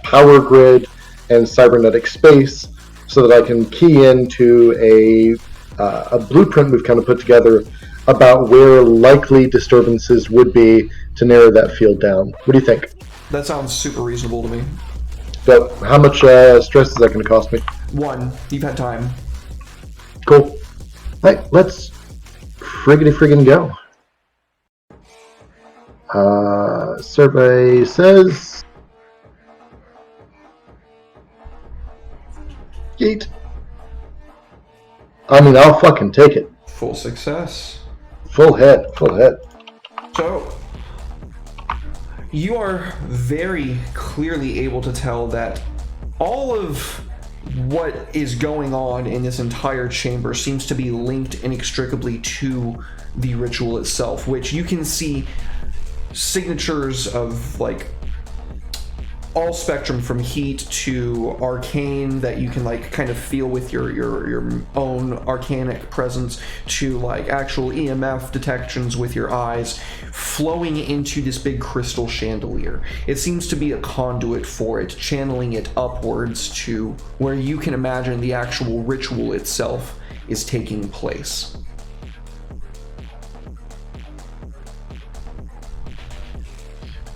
power grid and cybernetic space, so that I can key into a blueprint we've kind of put together about where likely disturbances would be to narrow that field down. What do you think? That sounds super reasonable to me. So, how much stress is that going to cost me? 1. You've had time. Cool. Right, let's friggin' go. Survey says... Yeet. I mean, I'll fucking take it. Full success. Full head. So, you are very clearly able to tell that all of what is going on in this entire chamber seems to be linked inextricably to the ritual itself, which you can see signatures of, like, all spectrum from heat to arcane that you can, like, kind of feel with your own arcanic presence, to, like, actual EMF detections with your eyes flowing into this big crystal chandelier. It seems to be a conduit for it, channeling it upwards to where you can imagine the actual ritual itself is taking place.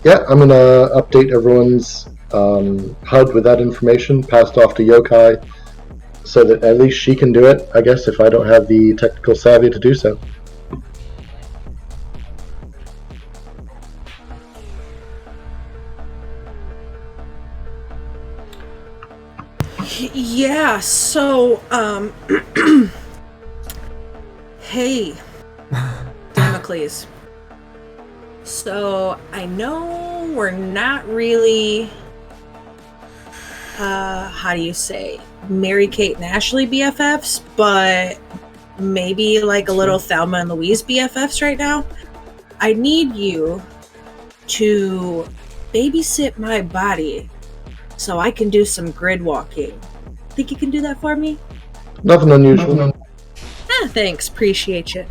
Yeah, I'm gonna update everyone's HUD with that information passed off to Yokai, so that at least she can do it, I guess, if I don't have the technical savvy to do so. Yeah, so, hey, Damocles. So, I know we're not really, how do you say, Mary-Kate and Ashley BFFs, but maybe like a little Thelma and Louise BFFs right now. I need you to babysit my body so I can do some grid walking. Think you can do that for me? Nothing unusual. Thanks, appreciate you.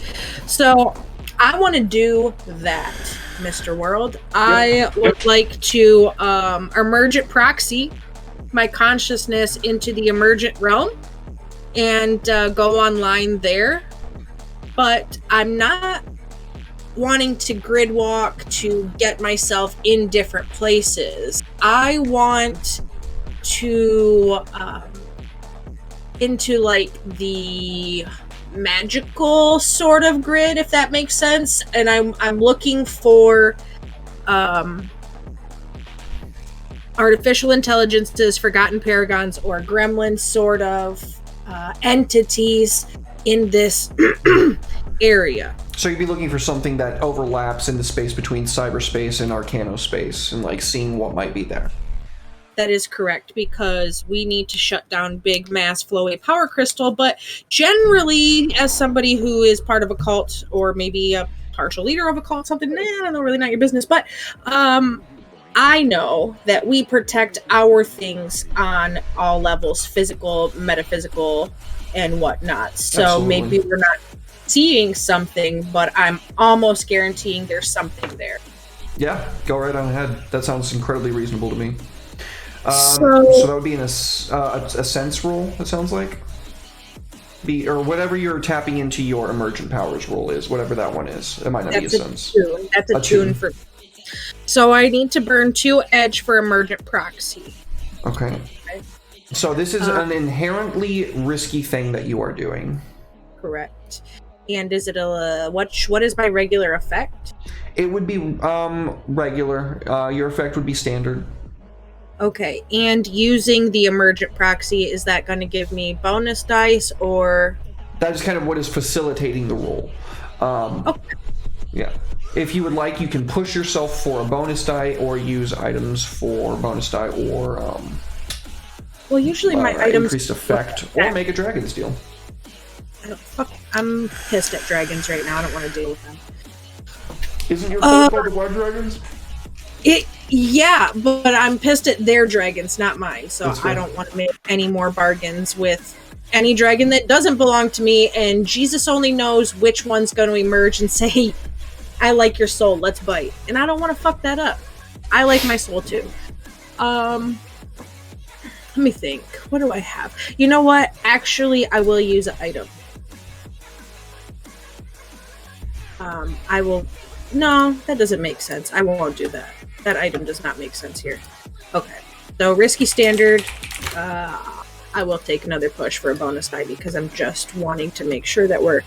So, I want to do that, Mr. World. I would like to emergent proxy my consciousness into the emergent realm and go online there. But I'm not wanting to grid walk to get myself in different places. I want to into like the magical sort of grid, if that makes sense. And I'm looking for artificial intelligences, forgotten paragons, or gremlin sort of entities in this area. So you'd be looking for something that overlaps in the space between cyberspace and arcanospace, and like seeing what might be there. That is correct, because we need to shut down big mass flowy power crystal, but generally, as somebody who is part of a cult, or maybe a partial leader of a cult, something, I don't know, really not your business, but I know that we protect our things on all levels, physical, metaphysical, and whatnot. So Absolutely. maybe we're not seeing something, but I'm almost guaranteeing there's something there. Yeah, go right on ahead. That sounds incredibly reasonable to me. So that would be a sense roll, it sounds like. Or whatever you're tapping into your emergent powers roll is, whatever that one is. It might not be a sense. Tune. That's a tune for me. So I need to burn 2 edge for emergent proxy. Okay. So this is an inherently risky thing that you are doing. Correct. And is it what is my regular effect? It would be regular. Your effect would be standard. Okay, and using the emergent proxy, is that going to give me bonus dice, or? That is kind of what is facilitating the roll. Okay. Yeah. If you would like, you can push yourself for a bonus die, or use items for bonus die, or well, usually my items increased effect, or make a dragon's deal. I'm pissed at dragons right now. I don't want to deal with them. Isn't your code called the Blood Dragons? Yeah, but I'm pissed at their dragons, not mine. So I don't want to make any more bargains with any dragon that doesn't belong to me. And Jesus only knows which one's going to emerge and say, I like your soul, let's bite. And I don't want to fuck that up. I like my soul too. Let me think. What do I have? You know what? Actually, I will use an item. I will... No, that doesn't make sense. I won't do that. That item does not make sense here. Okay. So, risky standard. I will take another push for a bonus die because I'm just wanting to make sure that we're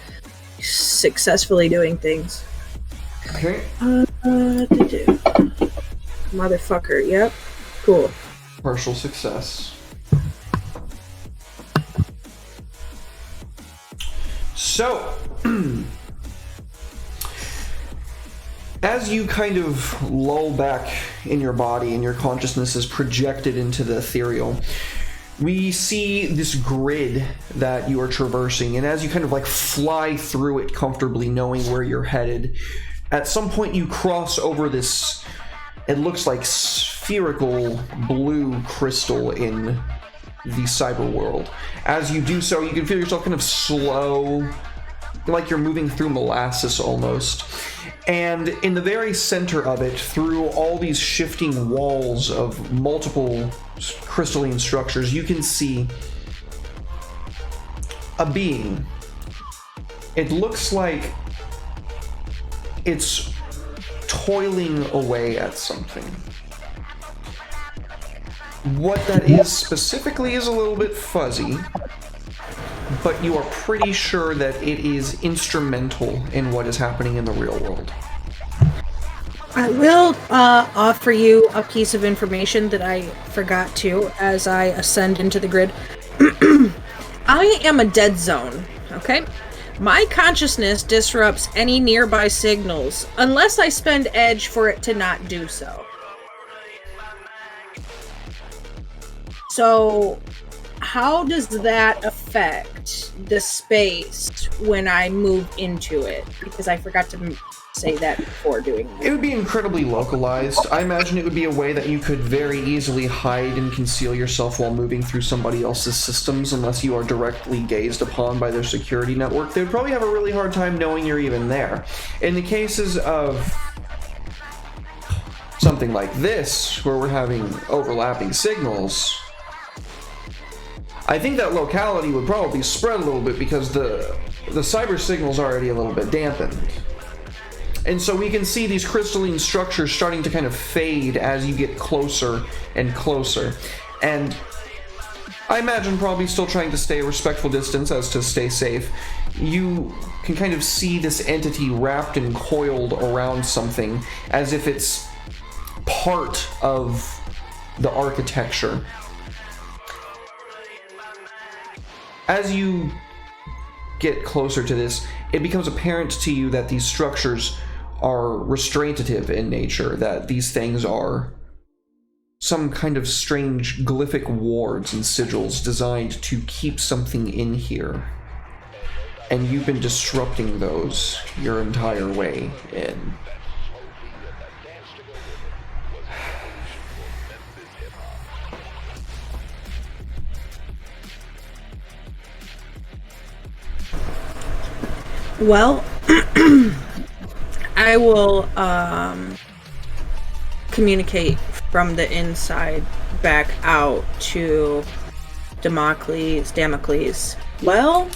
successfully doing things. Okay. Motherfucker. Yep. Cool. Partial success. So, as you kind of lull back in your body and your consciousness is projected into the ethereal, we see this grid that you are traversing, and as you kind of like fly through it comfortably, knowing where you're headed, at some point you cross over this, it looks like spherical blue crystal in the cyber world. As you do so, you can feel yourself kind of slow, like you're moving through molasses almost. And in the very center of it, through all these shifting walls of multiple crystalline structures, you can see a being. It looks like it's toiling away at something. What that is specifically is a little bit fuzzy, but you are pretty sure that it is instrumental in what is happening in the real world. I will offer you a piece of information that I forgot to as I ascend into the grid. I am a dead zone, okay? My consciousness disrupts any nearby signals unless I spend edge for it to not do so. So, how does that affect the space when I move into it? Because I forgot to say that before doing that. It would be incredibly localized. I imagine it would be a way that you could very easily hide and conceal yourself while moving through somebody else's systems unless you are directly gazed upon by their security network. They would probably have a really hard time knowing you're even there. In the cases of something like this, where we're having overlapping signals, I think that locality would probably spread a little bit because the cyber signal's already a little bit dampened. And so we can see these crystalline structures starting to kind of fade as you get closer and closer. And I imagine probably still trying to stay a respectful distance as to stay safe. You can kind of see this entity wrapped and coiled around something as if it's part of the architecture. As you get closer to this, it becomes apparent to you that these structures are restraintative in nature, that these things are some kind of strange glyphic wards and sigils designed to keep something in here. And you've been disrupting those your entire way in. Well, I will communicate from the inside back out to Damocles. Well,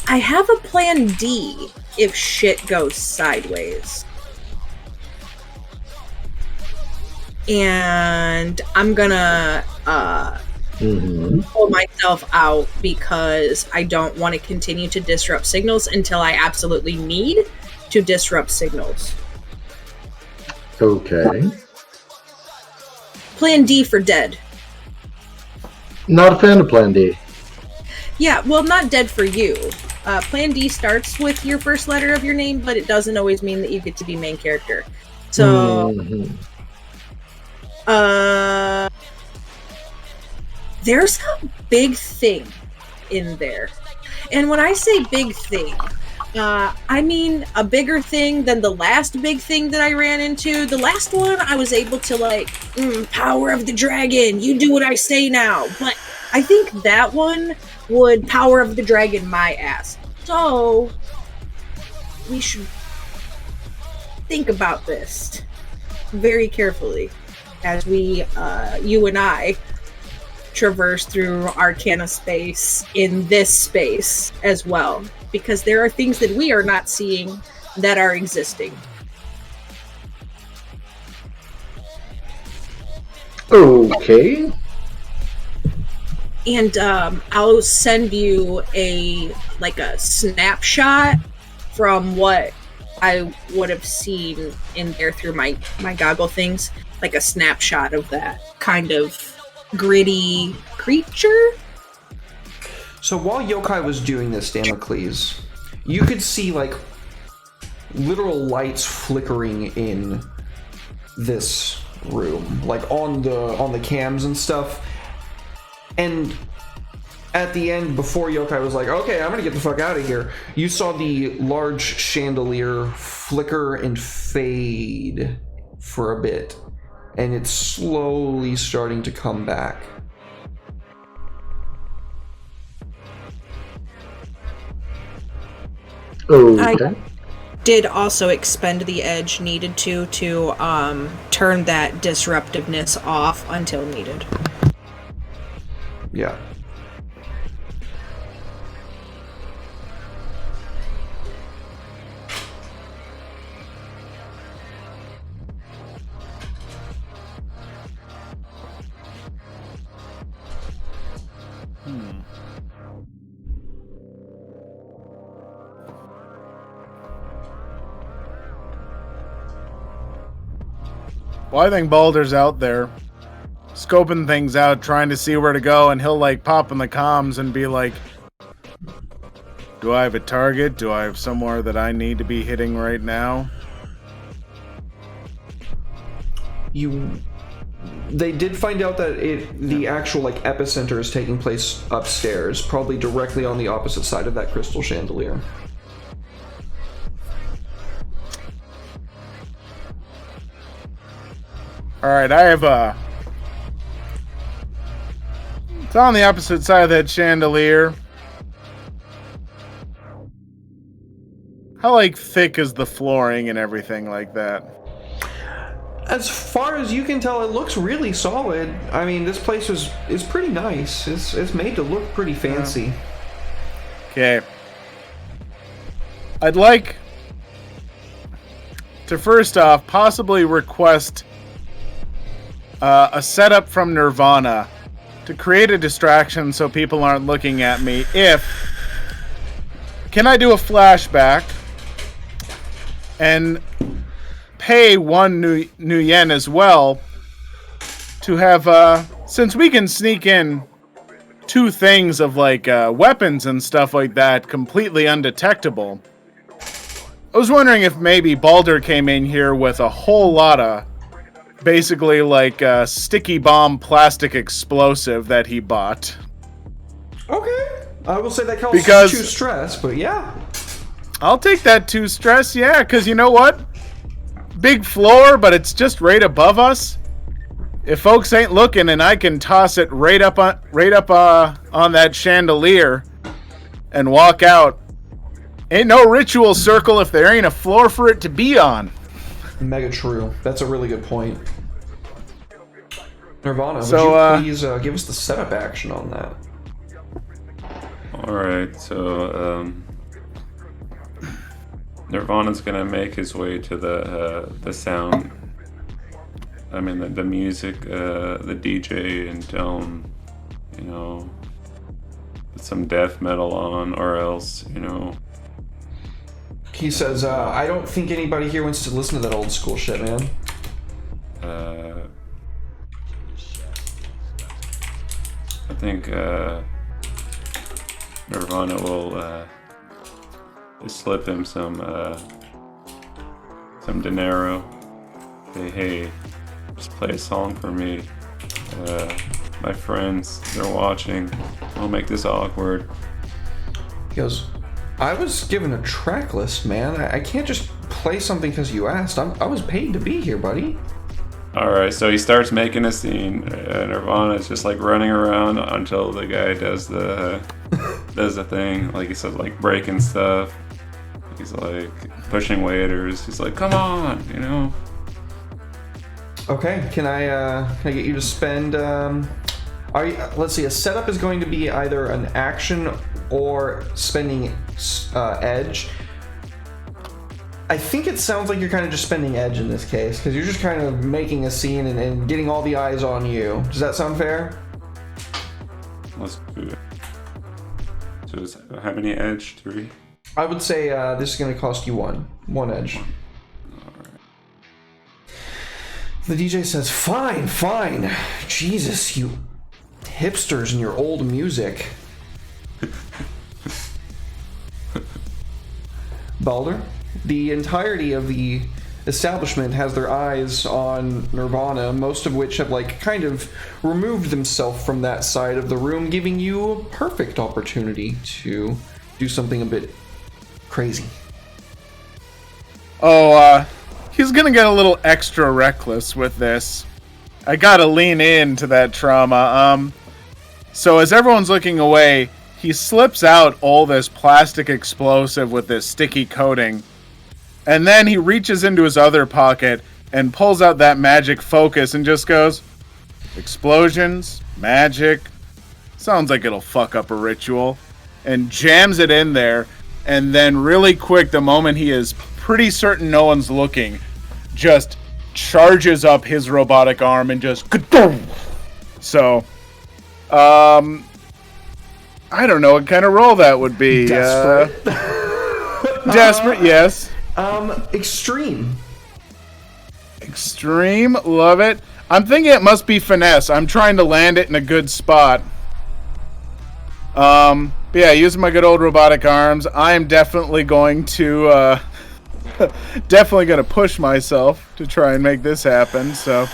I have a plan D if shit goes sideways. And I'm gonna pull myself out because I don't want to continue to disrupt signals until I absolutely need to disrupt signals. Okay. Plan D for dead. Not a fan of Plan D. Yeah, well, not dead for you. Plan D starts with your first letter of your name, but it doesn't always mean that you get to be main character. So, there's a big thing in there. And when I say big thing, I mean a bigger thing than the last big thing that I ran into. The last one, I was able to power of the dragon, you do what I say now. But I think that one would power of the dragon my ass. So, we should think about this very carefully as we, you and I, traverse through Arcana space in this space as well. Because there are things that we are not seeing that are existing. Okay. And I'll send you a snapshot from what I would have seen in there through my goggle things, like a snapshot of that kind of gritty creature. So while Yokai was doing this, Damocles, you could see literal lights flickering in this room, on the cams and stuff. And at the end, before Yokai was like, okay, I'm gonna get the fuck out of here, you saw the large chandelier flicker and fade for a bit. And it's slowly starting to come back. Okay. I did also expend the edge needed to turn that disruptiveness off until needed. Yeah. Well, I think Balder's out there scoping things out, trying to see where to go, and he'll like pop in the comms and be like, do I have a target? Do I have somewhere that I need to be hitting right now? They did find out that the actual like epicenter is taking place upstairs, probably directly on the opposite side of that crystal chandelier. Alright, I have it's on the opposite side of that chandelier. How, like, thick is the flooring and everything like that? As far as you can tell, it looks really solid. I mean, this place is pretty nice. It's made to look pretty fancy. Okay. I'd like to first off possibly request a setup from Nirvana to create a distraction so people aren't looking at me. Can I do a flashback and pay 1 new yen as well to have, since we can sneak in 2 things of like weapons and stuff like that completely undetectable. I was wondering if maybe Balder came in here with a whole lot of basically like a sticky bomb plastic explosive that he bought. Okay. I will say that causes 2 stress, but yeah. I'll take that 2 stress, yeah, because you know what? Big floor, but it's just right above us. If folks ain't looking and I can toss it right up on that chandelier and walk out, ain't no ritual circle if there ain't a floor for it to be on. Mega true. That's a really good point. Nirvana, would you please give us the setup action on that? Alright, so Nirvana's gonna make his way to the sound. I mean the music, the DJ, and tell him, you know, put some death metal on, or else, you know. He says, I don't think anybody here wants to listen to that old school shit, man. I think Nirvana will just slip him some dinero. Say, hey, just play a song for me. My friends, they're watching. I'll make this awkward. He goes, I was given a track list, man. I can't just play something because you asked. I was paid to be here, buddy. Alright, so he starts making a scene. Nirvana is just like running around until the guy does the thing. Like he said, like breaking stuff. He's like pushing waiters. He's like, come on, you know. Okay, can I get you to spend? Let's see. A setup is going to be either an action or spending edge. I think it sounds like you're kind of just spending edge in this case, because you're just kind of making a scene and getting all the eyes on you. Does that sound fair? Let's do it. So is, how many edge? 3? I would say this is going to cost you 1 edge. Alright. The DJ says, fine. Jesus, you hipsters and your old music. Balder, the entirety of the establishment has their eyes on Nirvana, most of which have like kind of removed themselves from that side of the room, giving you a perfect opportunity to do something a bit crazy. He's gonna get a little extra reckless with this. I gotta lean into that trauma. So as everyone's looking away, he slips out all this plastic explosive with this sticky coating, and then he reaches into his other pocket and pulls out that magic focus and just goes, explosions, magic, sounds like it'll fuck up a ritual, and jams it in there, and then really quick, the moment he is pretty certain no one's looking, just charges up his robotic arm and just ka-boom! So, I don't know what kind of roll that would be. Desperate. Desperate, yes. Extreme. Extreme. Love it. I'm thinking it must be finesse. I'm trying to land it in a good spot. But yeah, using my good old robotic arms, I am definitely going to push myself to try and make this happen. So,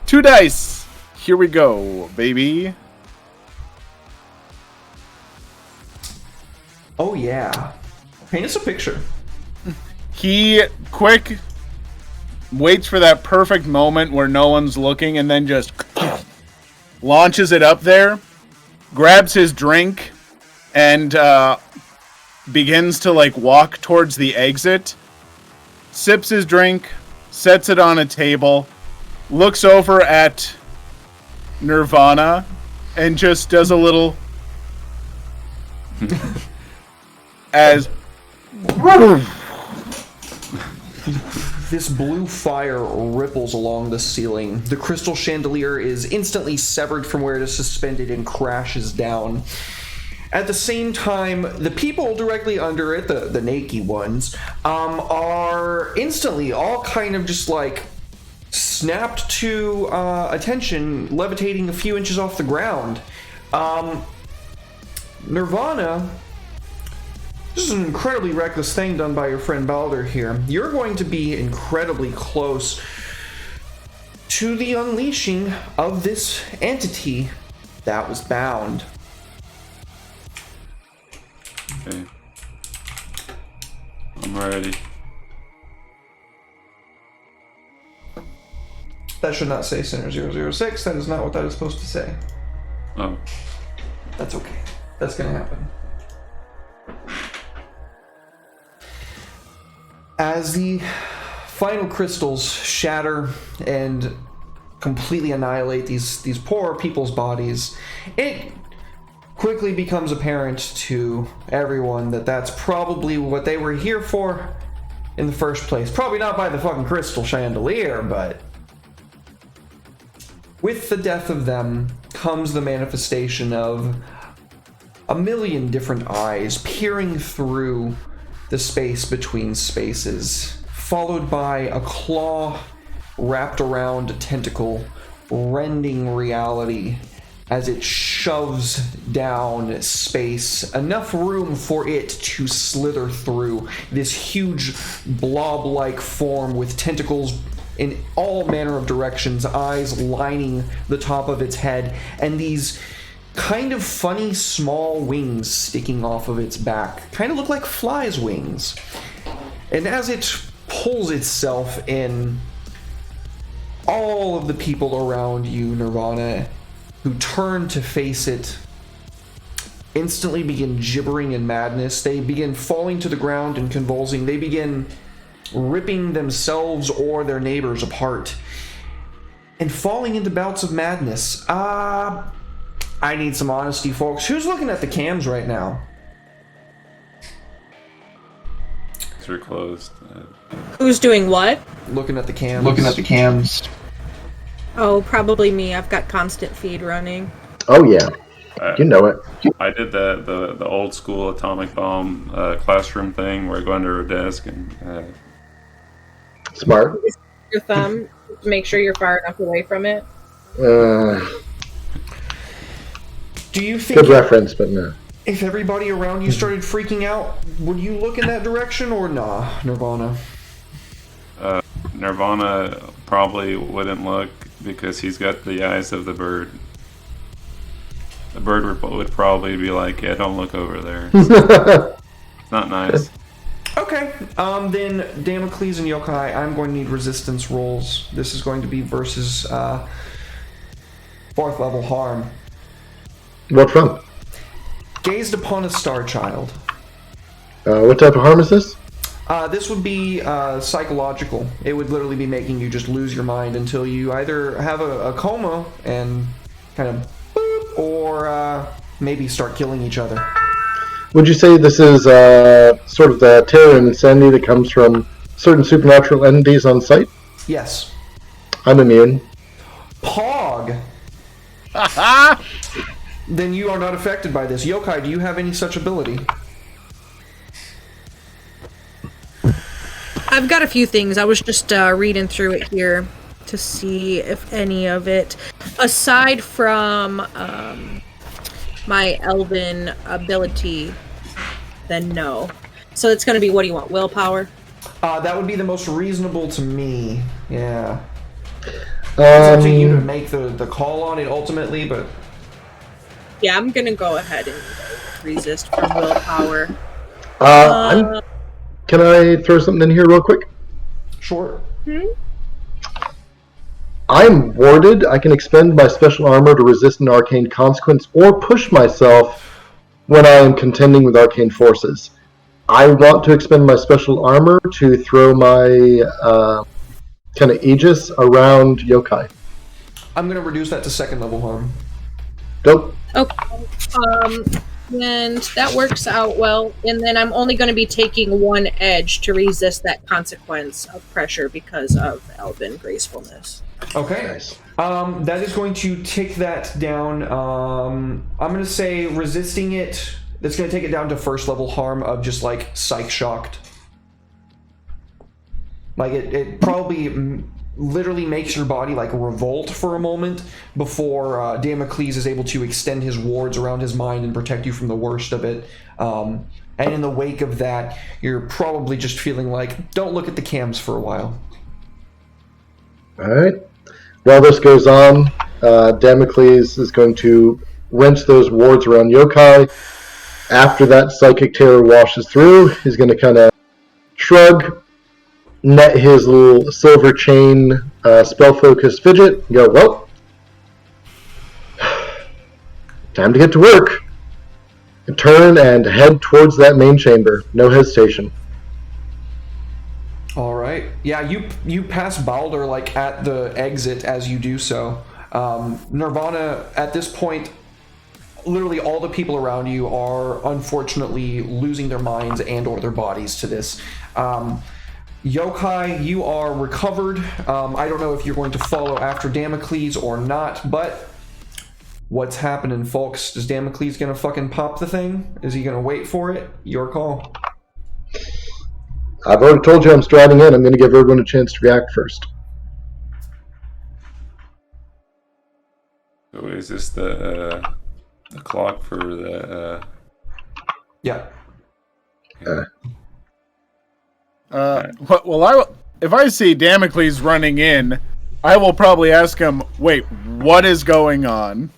2 dice. Here we go, baby. Oh yeah. Paint us a picture. He waits for that perfect moment where no one's looking and then just launches it up there, grabs his drink, and begins to like walk towards the exit, sips his drink, sets it on a table, looks over at Nirvana, and just does a little as This blue fire ripples along the ceiling. The crystal chandelier is instantly severed from where it is suspended and crashes down. At the same time, the people directly under it, the naked ones, are instantly all kind of just like snapped to attention, levitating a few inches off the ground. Nirvana, this is an incredibly reckless thing done by your friend Balder here. You're going to be incredibly close to the unleashing of this entity that was bound. Okay. I'm ready. That should not say Sinner 006. That is not what that is supposed to say. Oh. That's okay. That's gonna happen. As the final crystals shatter and completely annihilate these poor people's bodies, it quickly becomes apparent to everyone that that's probably what they were here for in the first place. Probably not by the fucking crystal chandelier, but with the death of them comes the manifestation of a million different eyes peering through the space between spaces, followed by a claw wrapped around a tentacle, rending reality as it shoves down space, enough room for it to slither through this huge blob-like form with tentacles in all manner of directions, eyes lining the top of its head, and these kind of funny small wings sticking off of its back. Kind of look like flies' wings. And as it pulls itself in, all of the people around you, Nirvana, who turn to face it, instantly begin gibbering in madness. They begin falling to the ground and convulsing. They begin ripping themselves or their neighbors apart and falling into bouts of madness. I need some honesty, folks. Who's looking at the cams right now? They're closed. Who's doing what? Looking at the cams. Oh, probably me. I've got constant feed running. Oh yeah, you know it. I did the old school atomic bomb classroom thing where I go under a desk and Smart. Your thumb to make sure you're far enough away from it. Do you think Good reference, but no. if everybody around you started freaking out, would you look in that direction or nah, Nirvana? Nirvana probably wouldn't look because he's got the eyes of the bird. The bird would probably be like, yeah, don't look over there. It's not nice. Okay, then Damocles and Yokai, I'm going to need resistance rolls. This is going to be versus 4th level harm. What from? Gazed upon a Starchild. What type of harm is this? This would be psychological. It would literally be making you just lose your mind until you either have a coma and kind of boop, or maybe start killing each other. Would you say this is sort of the terror and insanity that comes from certain supernatural entities on site? Yes. I'm immune. Pog! Then you are not affected by this. Yokai, do you have any such ability? I've got a few things. I was just reading through it here. to see if any of it, aside from my elven ability, then no. So it's going to be, what do you want, willpower? That would be the most reasonable to me. Yeah. It's up to you to make the call on it ultimately, but... Yeah, I'm going to go ahead and resist from willpower. Can I throw something in here real quick? Sure. I'm warded. I can expend my special armor to resist an arcane consequence or push myself when I am contending with arcane forces. I want to expend my special armor to throw my kind of aegis around yokai. I'm going to reduce that to second level harm. Dope. Okay. And that works out well. And then I'm only going to be taking one edge to resist that consequence of pressure because of elven gracefulness. Okay. Nice. That is going to tick that down. I'm going to say resisting it, that's going to take it down to first level harm of just like psych shocked. Like it probably literally makes your body like revolt for a moment before Damocles is able to extend his wards around his mind and protect you from the worst of it. And in the wake of that, you're probably just feeling like, don't look at the cams for a while. Alright. While this goes on, Damocles is going to wrench those wards around yokai. After that psychic terror washes through, he's going to kind of shrug, net his little silver chain spell focus fidget, and go, well, time to get to work. And turn and head towards that main chamber. No hesitation. All right. Yeah, you pass Balder like at the exit as you do so. Nirvana, at this point, literally all the people around you are unfortunately losing their minds and or their bodies to this. Yokai, you are recovered. I don't know if you're going to follow after Damocles or not, but what's happening, folks? Is Damocles gonna fucking pop the thing? Is he gonna wait for it? Your call. I've already told you I'm striding in. I'm going to give everyone a chance to react first. So is this the clock for the... Yeah. If I see Damocles running in, I will probably ask him, wait, what is going on?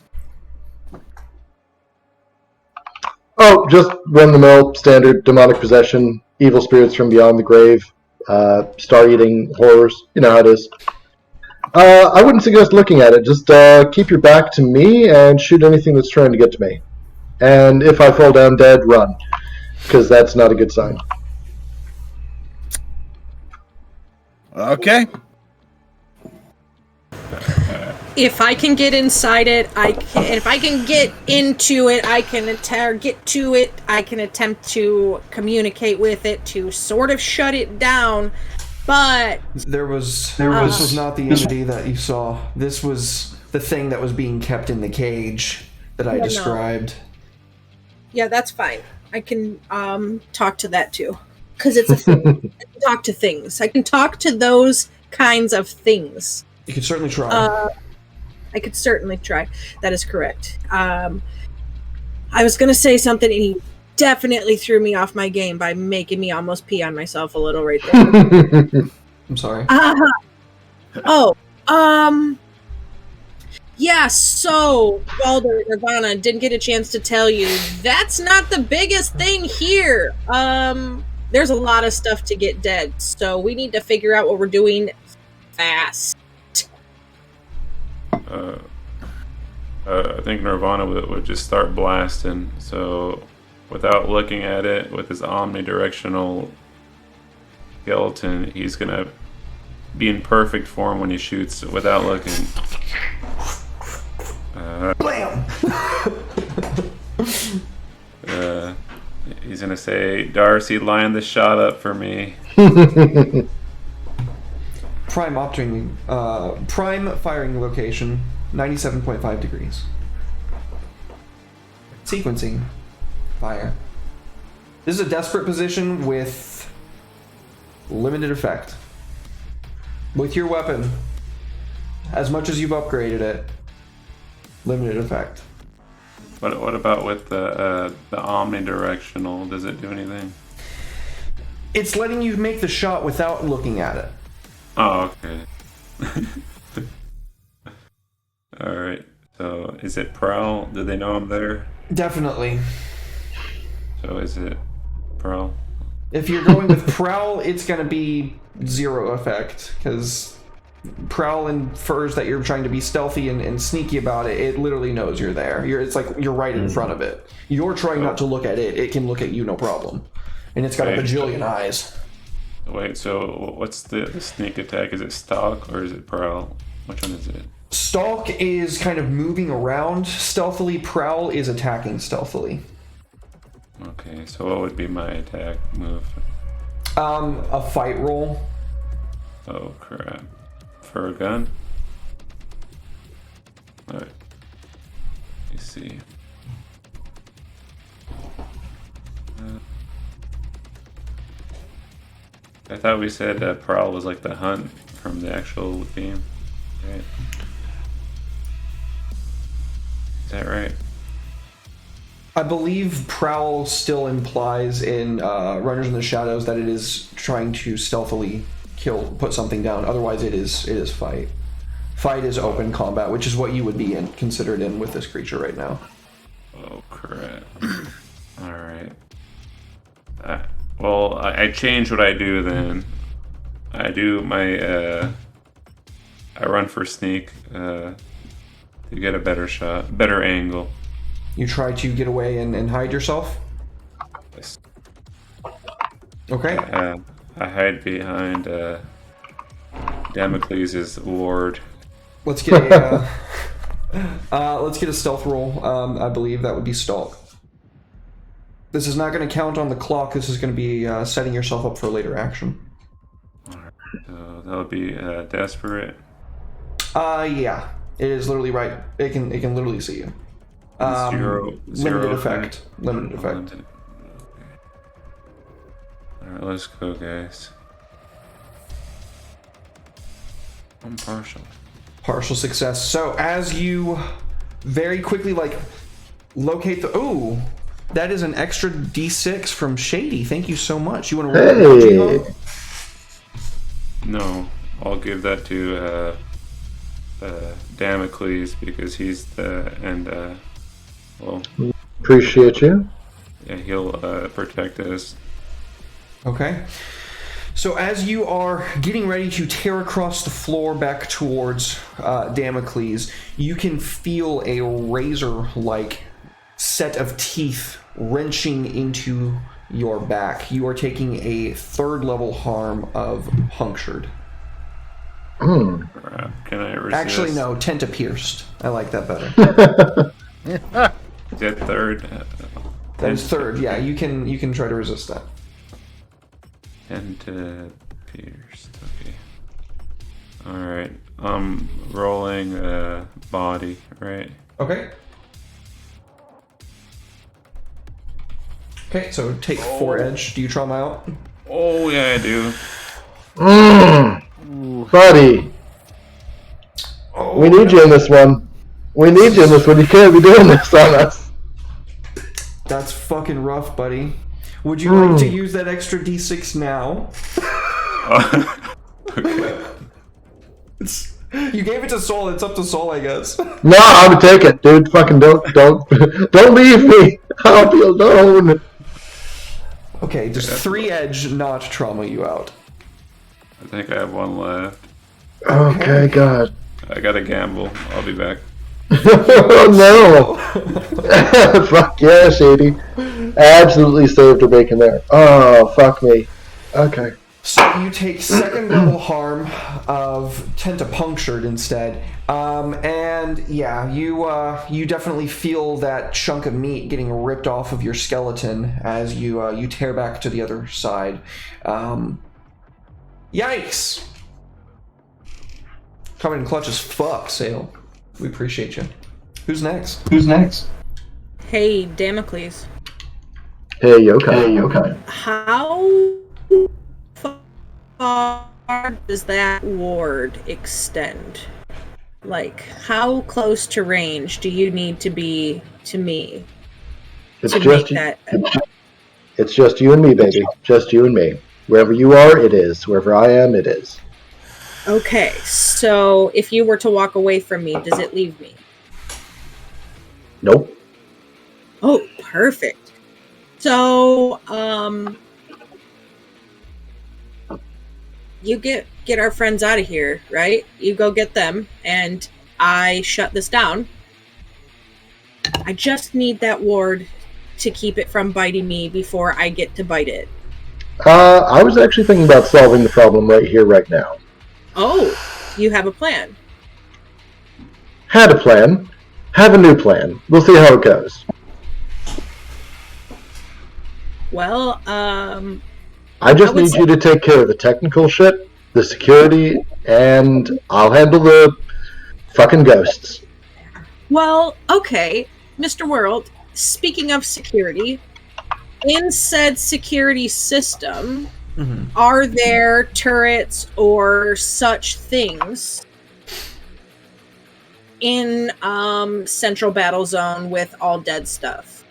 Oh, just run-the-mill, standard demonic possession, evil spirits from beyond the grave, star-eating horrors. You know how it is. I wouldn't suggest looking at it. Just keep your back to me and shoot anything that's trying to get to me. And if I fall down dead, run. Because that's not a good sign. Okay. If I can get inside it, I can. If I can get into it, I can get to it. I can attempt to communicate with it to sort of shut it down. But this was not the entity that you saw. This was the thing that was being kept in the cage that I described. No. Yeah, that's fine. I can talk to that too, because it's a thing. I can talk to things. I can talk to those kinds of things. You could certainly try. I could certainly try. That is correct. I was going to say something, and he definitely threw me off my game by making me almost pee on myself a little right there. I'm sorry. Yeah, so, Baldur, Nirvana, didn't get a chance to tell you, that's not the biggest thing here. There's a lot of stuff to get dead, so we need to figure out what we're doing fast. I think Nirvana would just start blasting. So, without looking at it, with his omnidirectional skeleton, he's gonna be in perfect form when he shoots without looking. Blam! He's gonna say, "Darcy, line the shot up for me." Prime firing location, 97.5 degrees. Sequencing. Fire. This is a desperate position with limited effect. With your weapon, As much as you've upgraded it, limited effect. What about with the omnidirectional? Does it do anything? It's letting you make the shot without looking at it. Oh, okay. Alright, so is it Prowl? Do they know I'm there? Definitely. So is it Prowl? If you're going with Prowl, it's going to be 0 effect, because Prowl infers that you're trying to be stealthy and sneaky about it. It literally knows you're there. It's like you're right in front of it. You're trying not to look at it. It can look at you, no problem. And it's got a bajillion eyes. Wait, so what's the sneak attack? Is it Stalk or is it Prowl? Which one is it? Stalk is kind of moving around stealthily. Prowl is attacking stealthily. Okay, so what would be my attack move? A fight roll. Oh crap. For a gun? Alright. Let me see. I thought we said Prowl was like the hunt from the actual game. Right. Is that right? I believe Prowl still implies in Runners in the Shadows that it is trying to stealthily put something down. Otherwise, it is fight. Fight is open combat, which is what you would be considered in with this creature right now. Oh crap! All right. Well, I change what I do then. I do my I run for sneak to get a better shot, better angle. You try to get away and hide yourself? Yes. Okay. I hide behind Damocles' ward. Let's get a stealth roll. I believe that would be stalk. This is not going to count on the clock. This is going to be setting yourself up for later action. Alright, so that'll be desperate. Yeah. It is literally right. It can literally see you. Zero limited effect. Limited effect. Okay. Alright, let's go, guys. I'm partial. Partial success. So as you very quickly locate the that is an extra D6 from Shady. Thank you so much. You want to roll Hey. No, I'll give that to Damocles because he's well, Appreciate you. yeah, he'll protect us. Okay. So as you are getting ready to tear across the floor back towards Damocles, you can feel a razor-like set of teeth wrenching into your back. You are taking a 3rd level harm of punctured. Crap, can I resist? Actually, no, tenta-pierced. I like that better. Is that 3rd? That is 3rd. Yeah, you can try to resist that. Pierced. Okay. Alright. Rolling body, right? Okay. Okay, so take 4 edge. Do you trauma out? Oh yeah, I do. Buddy. Oh, We need you in this one. We need you in this one. You can't be doing this on us. That's fucking rough, buddy. Would you like to use that extra D6 now? Okay. You gave it to Sol. It's up to Sol, I guess. No, I would take it, dude. Fucking don't leave me. I'll be alone. Okay, does 3 edge not trauma you out? I think I have 1 left. Okay, God. I gotta gamble. I'll be back. Oh no! Fuck yeah, Shady. Absolutely saved her bacon there. Oh, fuck me. Okay. So you take 2nd level harm of tentapunctured instead, and yeah, you definitely feel that chunk of meat getting ripped off of your skeleton as you tear back to the other side. Yikes! Coming in clutch as fuck, Sale. We appreciate you. Who's next? Hey, Damocles. Hey, yokai. How far does that ward extend? Like, how close to range do you need to be to me It's to just make that? it's just you and me, baby. Just you and me. Wherever you are, it is. Wherever I am, it is. Okay, so if you were to walk away from me, does it leave me? Nope. Oh, perfect. So, you get our friends out of here, right? You go get them, and I shut this down. I just need that ward to keep it from biting me before I get to bite it. I was actually thinking about solving the problem right here, right now. Oh, you have a plan. Had a plan. Have a new plan. We'll see how it goes. Well, I just I would need say- you to take care of the technical shit, the security, and I'll handle the fucking ghosts. well, okay, Mr. World, speaking of security, in said security system, are there turrets or such things in Central Battle Zone with all dead stuff?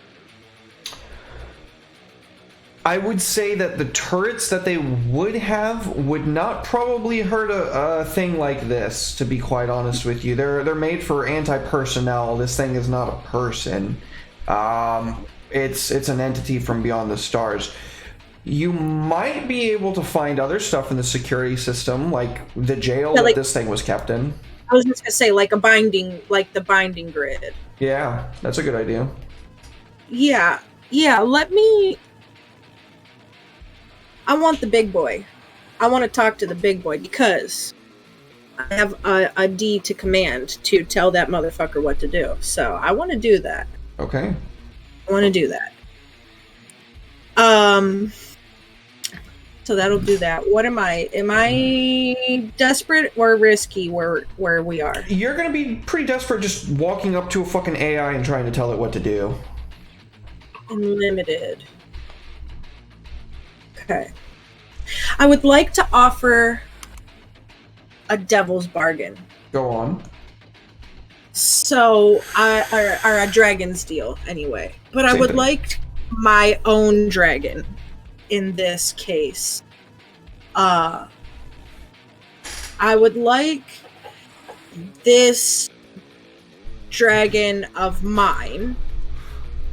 I would say that the turrets that they would have would not probably hurt a thing like this, to be quite honest with you. They're made for anti-personnel. This thing is not a person. It's an entity from beyond the stars. You might be able to find other stuff in the security system, like the jail that this thing was kept in. I was just gonna say, like the binding grid. Yeah, that's a good idea. Yeah, I want the big boy. I want to talk to the big boy because I have a D to command to tell that motherfucker what to do. So I want to do that. Okay. I want to do that. So that'll do that. What am I? Am I desperate or risky where we are? You're gonna be pretty desperate just walking up to a fucking AI and trying to tell it what to do. Unlimited. Okay. I would like to offer a devil's bargain. Go on. So, or a dragon's deal, anyway. But I would like my own dragon in this case. I would like this dragon of mine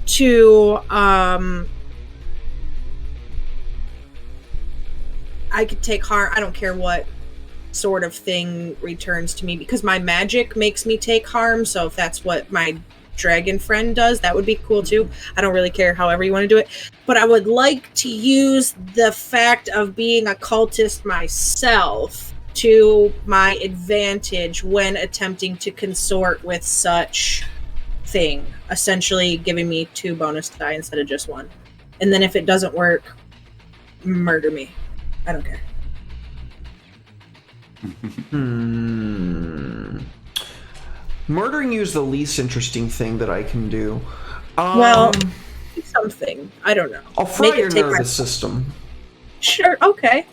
to, I could take harm. I don't care what sort of thing returns to me because my magic makes me take harm. So if that's what my dragon friend does, that would be cool too. I don't really care however you want to do it. But I would like to use the fact of being a cultist myself to my advantage when attempting to consort with such thing. Essentially giving me 2 bonus die instead of just 1. And then if it doesn't work, murder me. I don't care. Murdering you is the least interesting thing that I can do. Well, something. I don't know. I'll fry your nervous system. Sure, okay.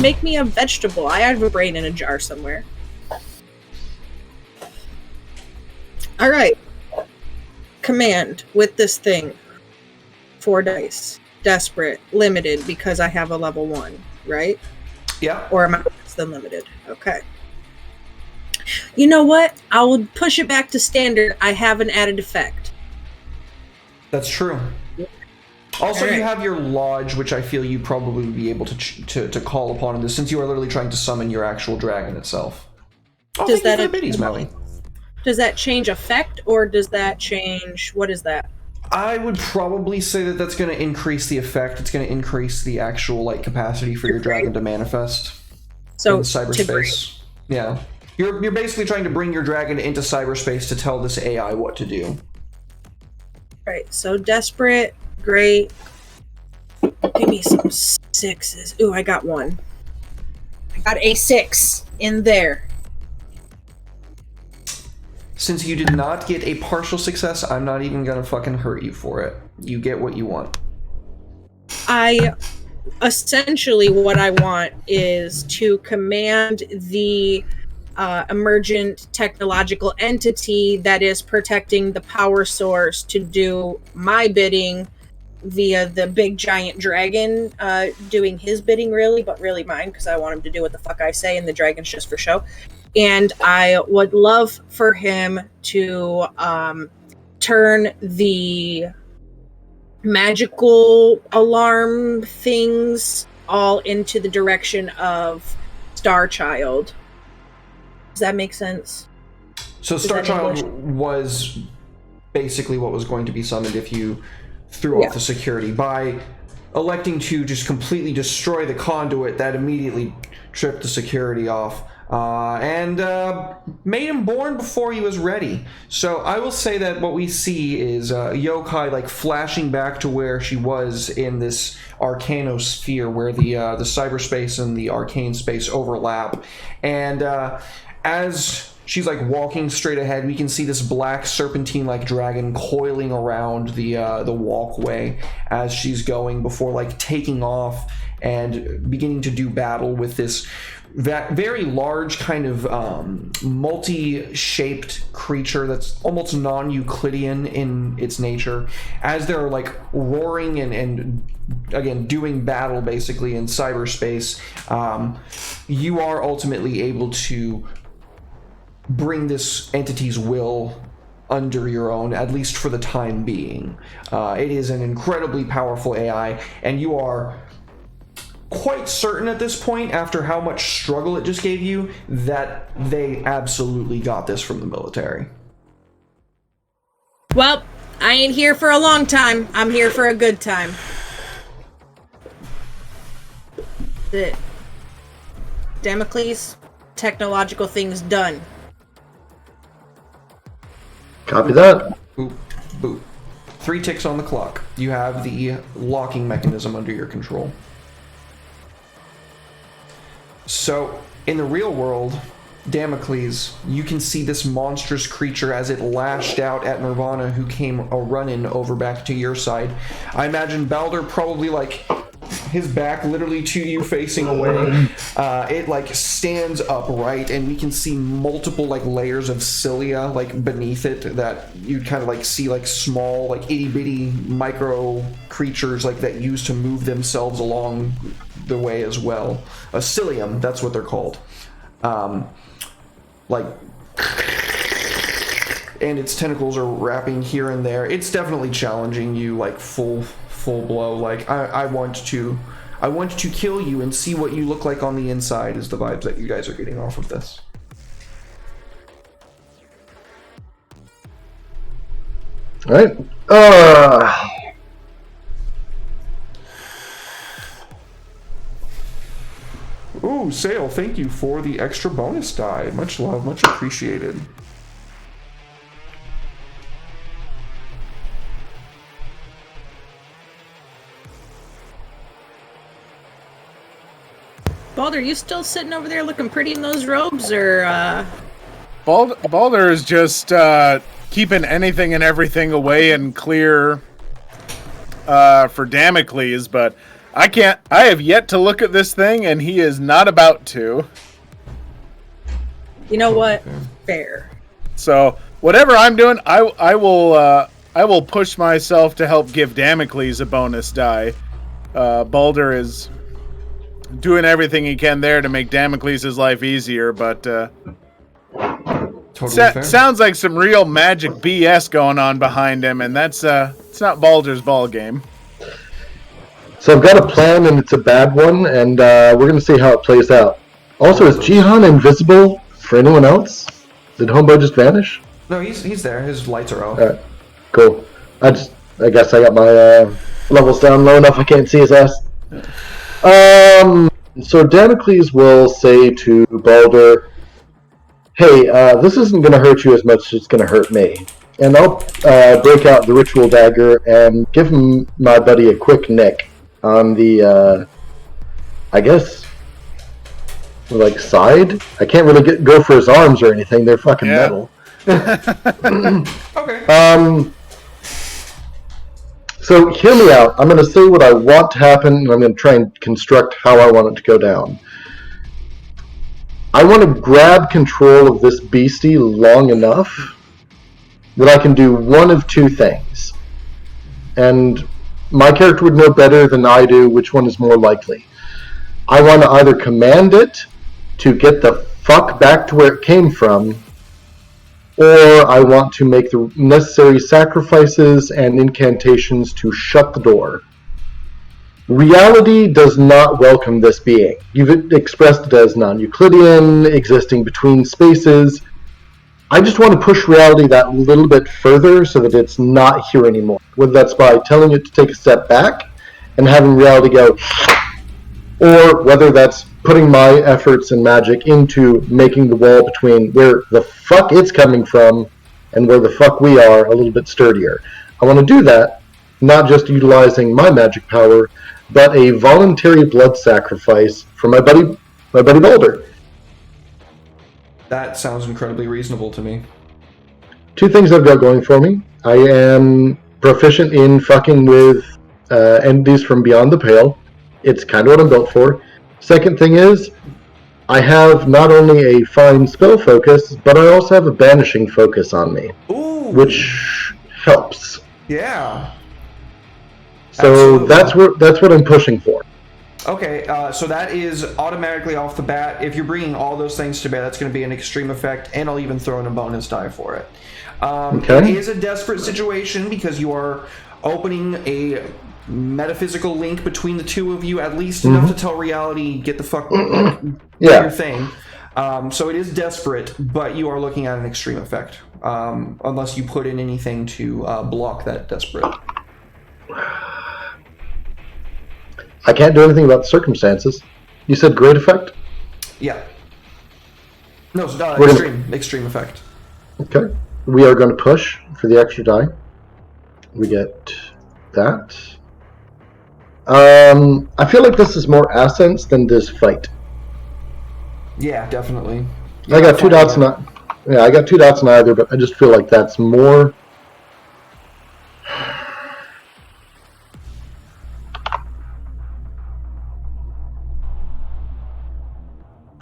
Make me a vegetable. I have a brain in a jar somewhere. Alright. Command with this thing. 4 dice. Desperate. Limited because I have a level 1, right? Yeah. Or am I less than limited? Okay. You know what? I will push it back to standard. I have an added effect. That's true. Also, you have your lodge, which I feel you probably would be able to call upon in this, since you are literally trying to summon your actual dragon itself. Oh, Does that does that change effect, or does that change? What is that? I would probably say that that's going to increase the effect. It's going to increase the actual capacity for your dragon to manifest. So in cyberspace. Yeah. You're basically trying to bring your dragon into cyberspace to tell this AI what to do. Right. So desperate, great. Give me some 6s. Ooh, I got 1. I got a 6 in there. Since you did not get a partial success, I'm not even gonna fucking hurt you for it. You get what you want. Essentially what I want is to command the emergent technological entity that is protecting the power source to do my bidding via the big giant dragon doing his bidding, but really mine, because I want him to do what the fuck I say, and the dragon's just for show. And I would love for him to turn the magical alarm things all into the direction of Starchild. Does that make sense? So Starchild was basically what was going to be summoned if you threw off the security. By electing to just completely destroy the conduit, that immediately tripped the security off. And made him born before he was ready. So I will say that what we see is Yokai like flashing back to where she was in this arcanosphere, where the cyberspace and the arcane space overlap. And as she's like walking straight ahead, we can see this black serpentine-like dragon coiling around the walkway as she's going, before like taking off and beginning to do battle with this very large kind of multi-shaped creature that's almost non-Euclidean in its nature, as they're like roaring and again doing battle basically in cyberspace. You are ultimately able to bring this entity's will under your own, at least for the time being. It is an incredibly powerful AI, and you are quite certain at this point, after how much struggle it just gave you, that they absolutely got this from the military. Well, I ain't here for a long time. I'm here for a good time. The Damocles, technological things done. Copy that. Boop, boop. 3 ticks on the clock. You have the locking mechanism under your control. So, in the real world, Damocles, you can see this monstrous creature as it lashed out at Nirvana, who came a-running over back to your side. I imagine Balder probably like his back literally to you, facing away. It like stands upright, and we can see multiple like layers of cilia like beneath it that you'd kind of like see like small like itty bitty micro creatures like that used to move themselves along the way as well. A cilium, that's what they're called. Like, and its tentacles are wrapping here and there. It's definitely challenging you like full blow. Like I want to kill you and see what you look like on the inside is the vibes that you guys are getting off of this. All right. Ooh, Sale, thank you for the extra bonus die. Much love, much appreciated. Balder, you still sitting over there looking pretty in those robes, or Balder is just keeping anything and everything away and clear for Damocles, but I have yet to look at this thing, and he is not about to. You know what? Fair. So whatever I'm doing, I will push myself to help give Damocles a bonus die. Balder is doing everything he can there to make Damocles' life easier, but Totally sounds like some real magic BS going on behind him, and it's not Balder's ball game. So I've got a plan, and it's a bad one, and we're going to see how it plays out. Also, is Jihan invisible for anyone else? Did Homebo just vanish? No, he's there. His lights are off. Alright, cool. I guess I got my levels down low enough I can't see his ass. So Damocles will say to Balder, hey, this isn't going to hurt you as much as it's going to hurt me. And I'll break out the ritual dagger and give my buddy a quick nick on the, I guess, like, side? I can't really go for his arms or anything. They're fucking metal. Okay. So hear me out. I'm going to say what I want to happen, and I'm going to try and construct how I want it to go down. I want to grab control of this beastie long enough that I can do one of two things. And my character would know better than I do which one is more likely. I want to either command it to get the fuck back to where it came from, or I want to make the necessary sacrifices and incantations to shut the door. Reality does not welcome this being. You've expressed it as non-Euclidean, existing between spaces. I just want to push reality that little bit further so that it's not here anymore. Whether that's by telling it to take a step back and having reality go, or whether that's putting my efforts and magic into making the wall between where the fuck it's coming from and where the fuck we are a little bit sturdier. I want to do that, not just utilizing my magic power, but a voluntary blood sacrifice for my buddy Boulder. That sounds incredibly reasonable to me. Two things I've got going for me. I am proficient in fucking with entities from beyond the pale. It's kind of what I'm built for. Second thing is, I have not only a fine spell focus, but I also have a banishing focus on me. Ooh. Which helps. Yeah. So Absolutely. that's what I'm pushing for. Okay, so that is automatically off the bat. If you're bringing all those things to bear, that's going to be an extreme effect, and I'll even throw in a bonus die for it. Okay. It is a desperate situation because you are opening a metaphysical link between the two of you, at least enough to tell reality, get the fuck do your thing. So it is desperate, but you are looking at an extreme effect, unless you put in anything to block that desperate. I can't do anything about the circumstances. You said great effect? Yeah. No, it's extreme effect. Okay. We are going to push for the extra die. We get that. I feel like this is more assets than this fight. Yeah, definitely. I got 2 dots I got 2 dots in either, but I just feel like that's more.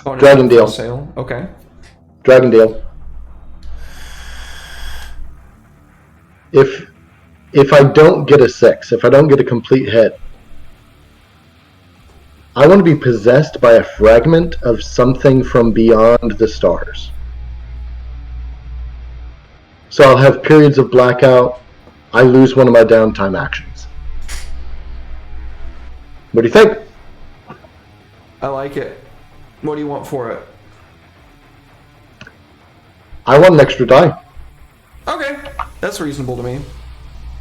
Oh, no, Dragon deal. Sale. Okay. Dragon deal. If I don't get a 6, if I don't get a complete hit, I want to be possessed by a fragment of something from beyond the stars. So I'll have periods of blackout. I lose one of my downtime actions. What do you think? I like it. What do you want for it? I want an extra die. Okay, that's reasonable to me.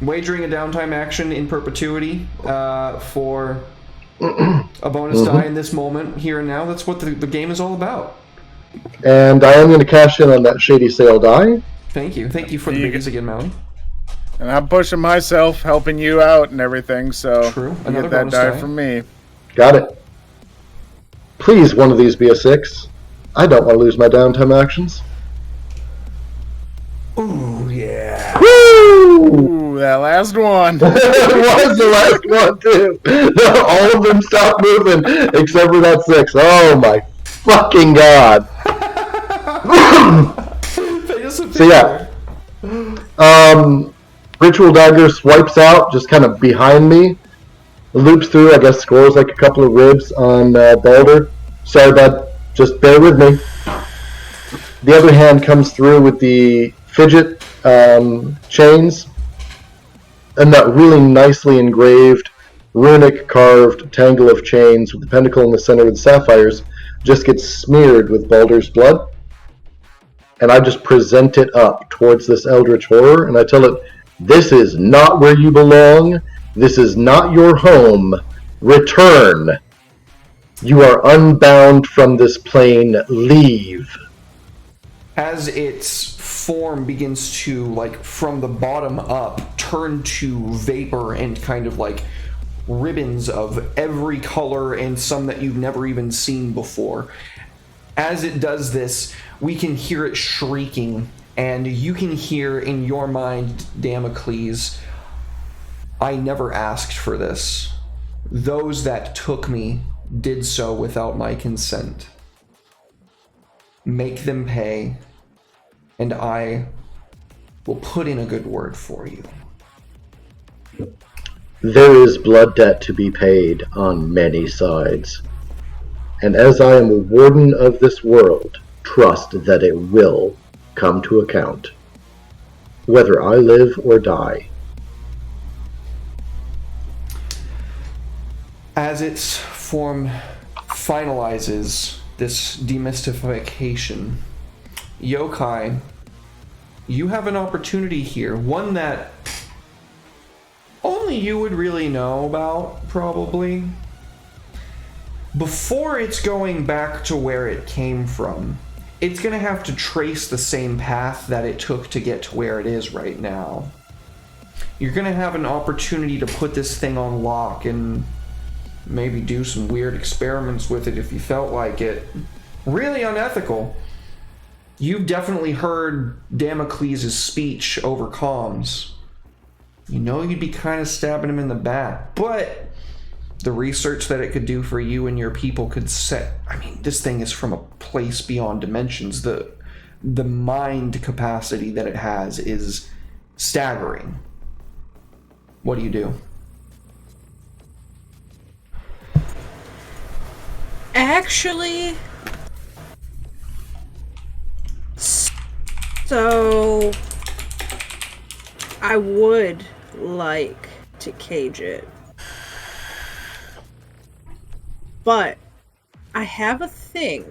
Wagering a downtime action in perpetuity for a bonus die in this moment, here and now. That's what the game is all about. And I am going to cash in on that shady sale die. Thank you. Thank you for the biggies again, Maui. And I'm pushing myself, helping you out and everything, so True. you Another get that bonus die die. from me. Got it. Please, one of these be a 6. I don't want to lose my downtime actions. Ooh, yeah. Woo! Ooh, that last one. It was the last one, too. All of them stopped moving, except for that 6. Oh, my fucking God. So, yeah. Ritual Dagger swipes out, just kind of behind me. Loops through, I guess scores like a couple of ribs on Balder. Sorry, bud. Just bear with me. The other hand comes through with the fidget chains. And that really nicely engraved, runic carved tangle of chains with the pentacle in the center with the sapphires just gets smeared with Balder's blood. And I just present it up towards this eldritch horror, and I tell it, this is not where you belong. This is not your home. Return. You are unbound from this plane. Leave. As its form begins to, like, from the bottom up, turn to vapor and kind of like ribbons of every color and some that you've never even seen before. As it does this, we can hear it shrieking, and you can hear in your mind, Damocles, I never asked for this. Those that took me did so without my consent. make them pay, and I will put in a good word for you. There is blood debt to be paid on many sides. And as I am a warden of this world, trust that it will come to account, whether I live or die. As its form finalizes this demystification, Yokai, you have an opportunity here, one that only you would really know about, probably. Before it's going back to where it came from, it's going to have to trace the same path that it took to get to where it is right now. You're going to have an opportunity to put this thing on lock and maybe do some weird experiments with it if you felt like it. Really unethical. You've definitely heard Damocles' speech over comms. You know you'd be kind of stabbing him in the back, but the research that it could do for you and your people could set... I mean, this thing is from a place beyond dimensions. The mind capacity that it has is staggering. What do you do? Actually, so I would like to cage it, but I have a thing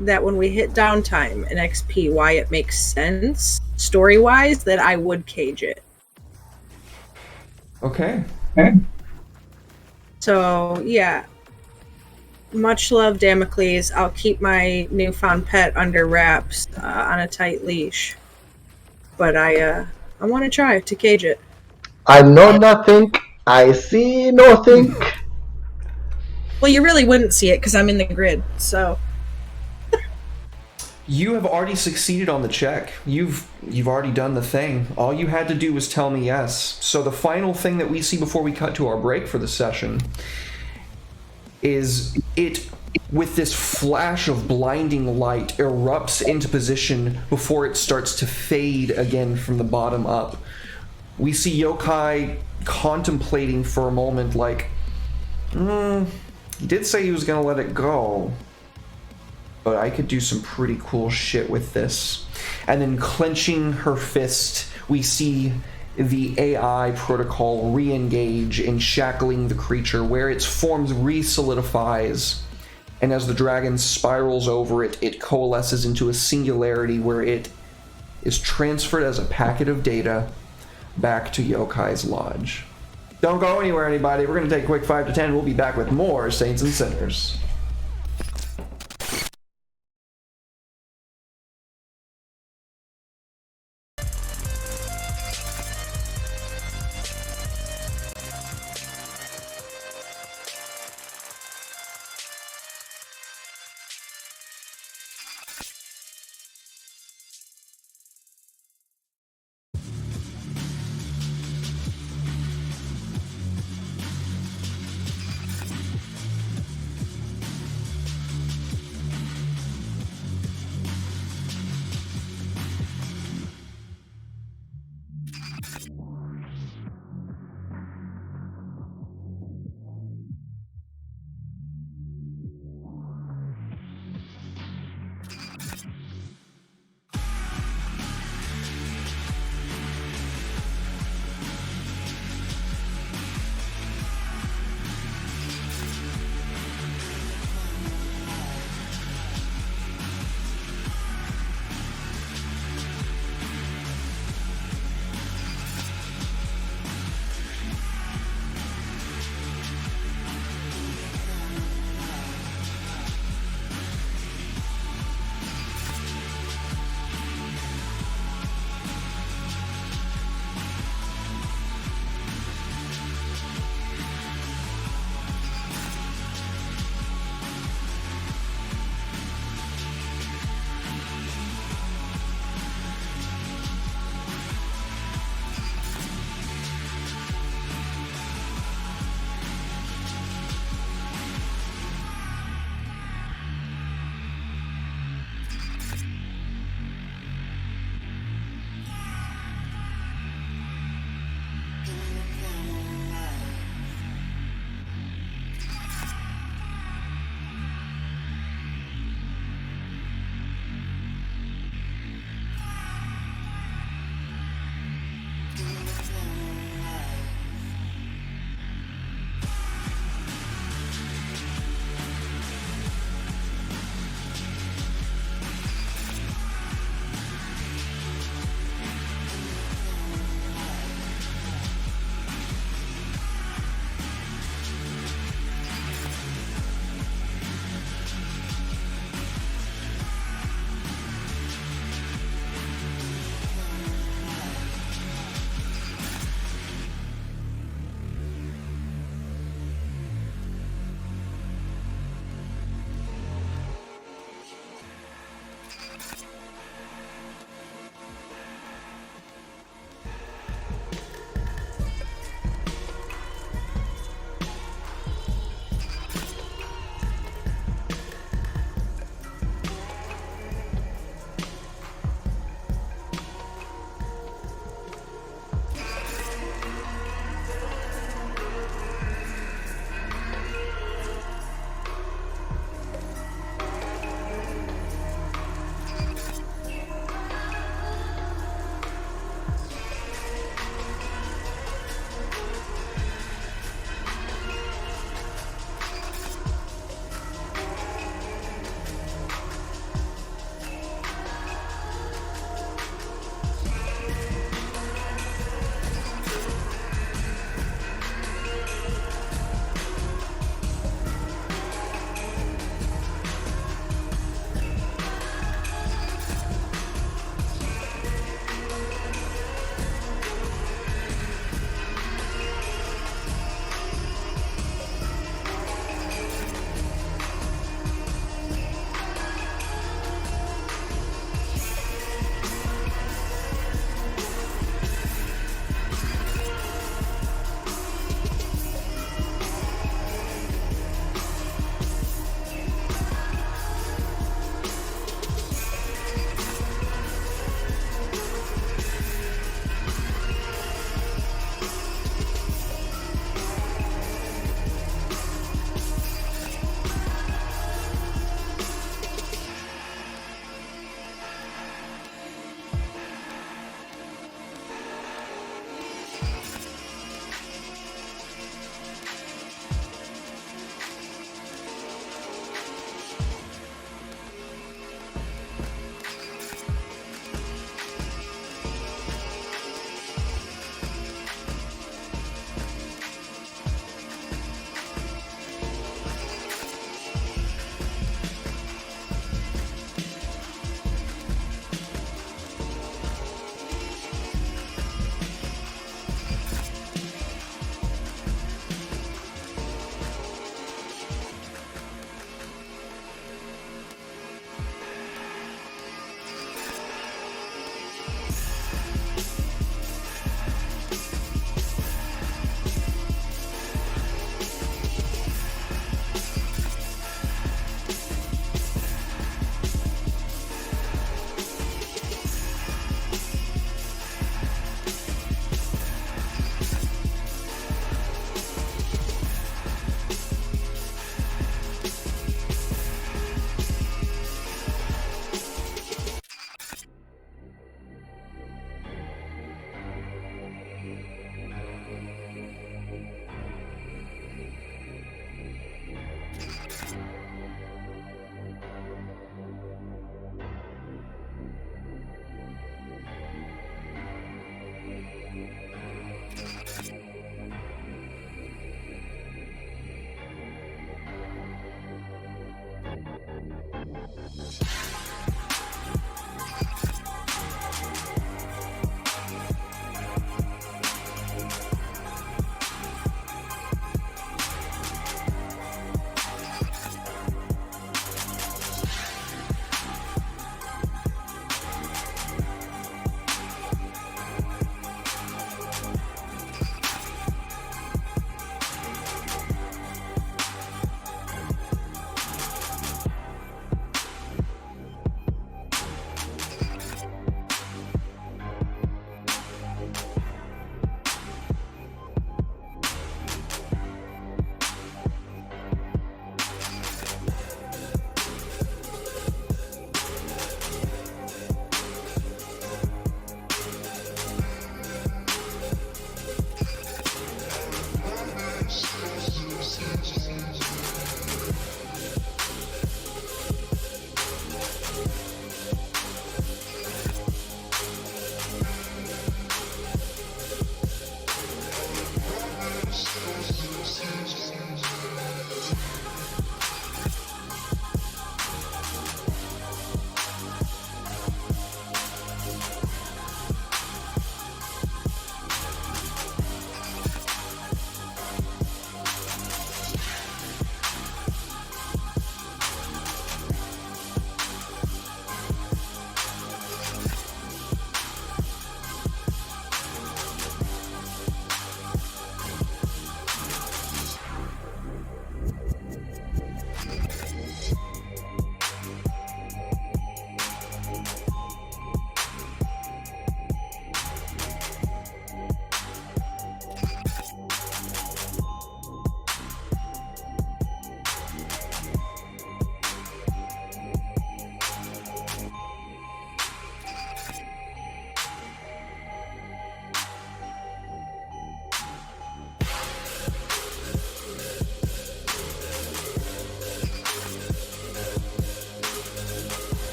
that when we hit downtime in XP, why it makes sense story-wise that I would cage it. Okay. So yeah. Much love, Damocles. I'll keep my newfound pet under wraps on a tight leash. But I want to try to cage it. I know nothing. I see nothing. Well, you really wouldn't see it because I'm in the grid, so... You have already succeeded on the check. You've already done the thing. All you had to do was tell me yes. So the final thing that we see before we cut to our break for the session is it, with this flash of blinding light, erupts into position before it starts to fade again from the bottom up. We see Yokai contemplating for a moment like, he did say he was going to let it go, but I could do some pretty cool shit with this. And then clenching her fist, we see the AI protocol re-engage in shackling the creature, where its form re-solidifies, and as the dragon spirals over it, it coalesces into a singularity where it is transferred as a packet of data back to Yokai's lodge. Don't go anywhere, anybody. We're going to take a quick 5 to 10. We'll be back with more Saints and Sinners.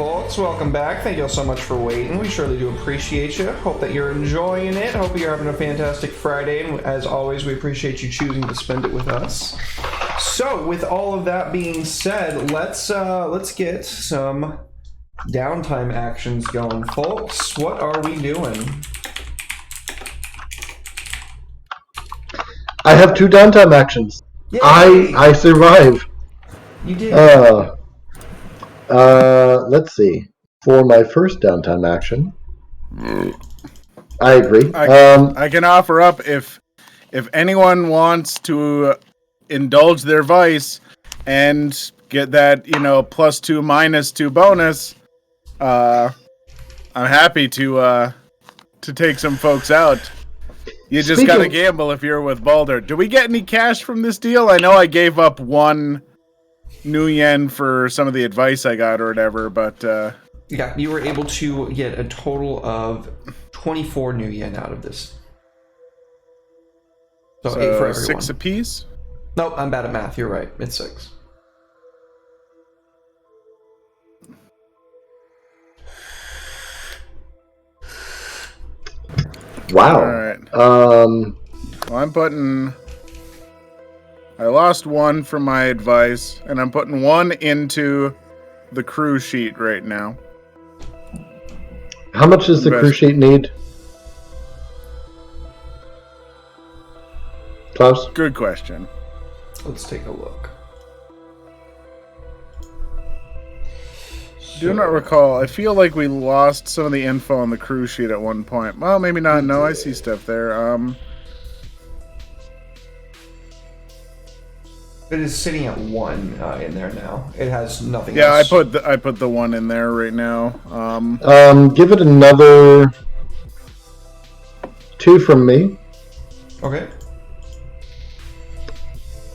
folks. Welcome back. Thank you all so much for waiting. We surely do appreciate you. Hope that you're enjoying it. Hope you're having a fantastic Friday. And as always, we appreciate you choosing to spend it with us. So, with all of that being said, let's get some downtime actions going, folks. What are we doing? I have 2 downtime actions. Yay! I survive. You did. Let's see. For my first downtime action, I agree. I can offer up if anyone wants to indulge their vice and get that, +2 -2 bonus. I'm happy to take some folks out. You just gotta gamble if you're with Balder. Do we get any cash from this deal? I know I gave up 1 new yen for some of the advice I got or whatever, but yeah, you were able to get a total of 24 new yen out of this. So 8 for everyone. 6 apiece? Nope, I'm bad at math. You're right. It's 6. Wow. All right. Well, I lost 1 from my advice, and I'm putting 1 into the crew sheet right now. How much does the crew sheet need? Klaus? Good question. Let's take a look. Do not recall. I feel like we lost some of the info on the crew sheet at one point. Well, maybe not. No, I see stuff there. It is sitting at 1 in there now. It has nothing yeah, else. I put the 1 in there right now. Give it another 2 from me. Okay.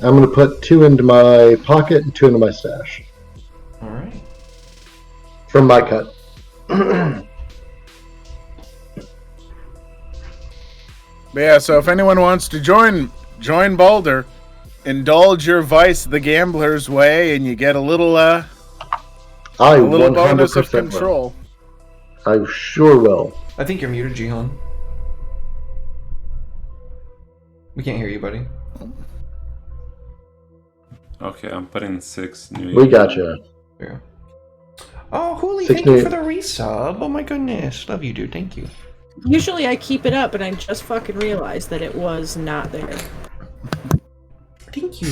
I'm going to put 2 into my pocket and 2 into my stash. All right. From my cut. But yeah, so if anyone wants to join Balder, indulge your vice the gambler's way, and you get a little bonus of control. I sure will. I think you're muted, Jihan. We can't hear you, buddy. Okay, I'm putting 6 new. We gotcha. Yeah. Oh, Hooli, 6 thank you new. for the resub. Oh my goodness. Love you, dude. Thank you. Usually I keep it up, and I just fucking realized that it was not there. Thank you.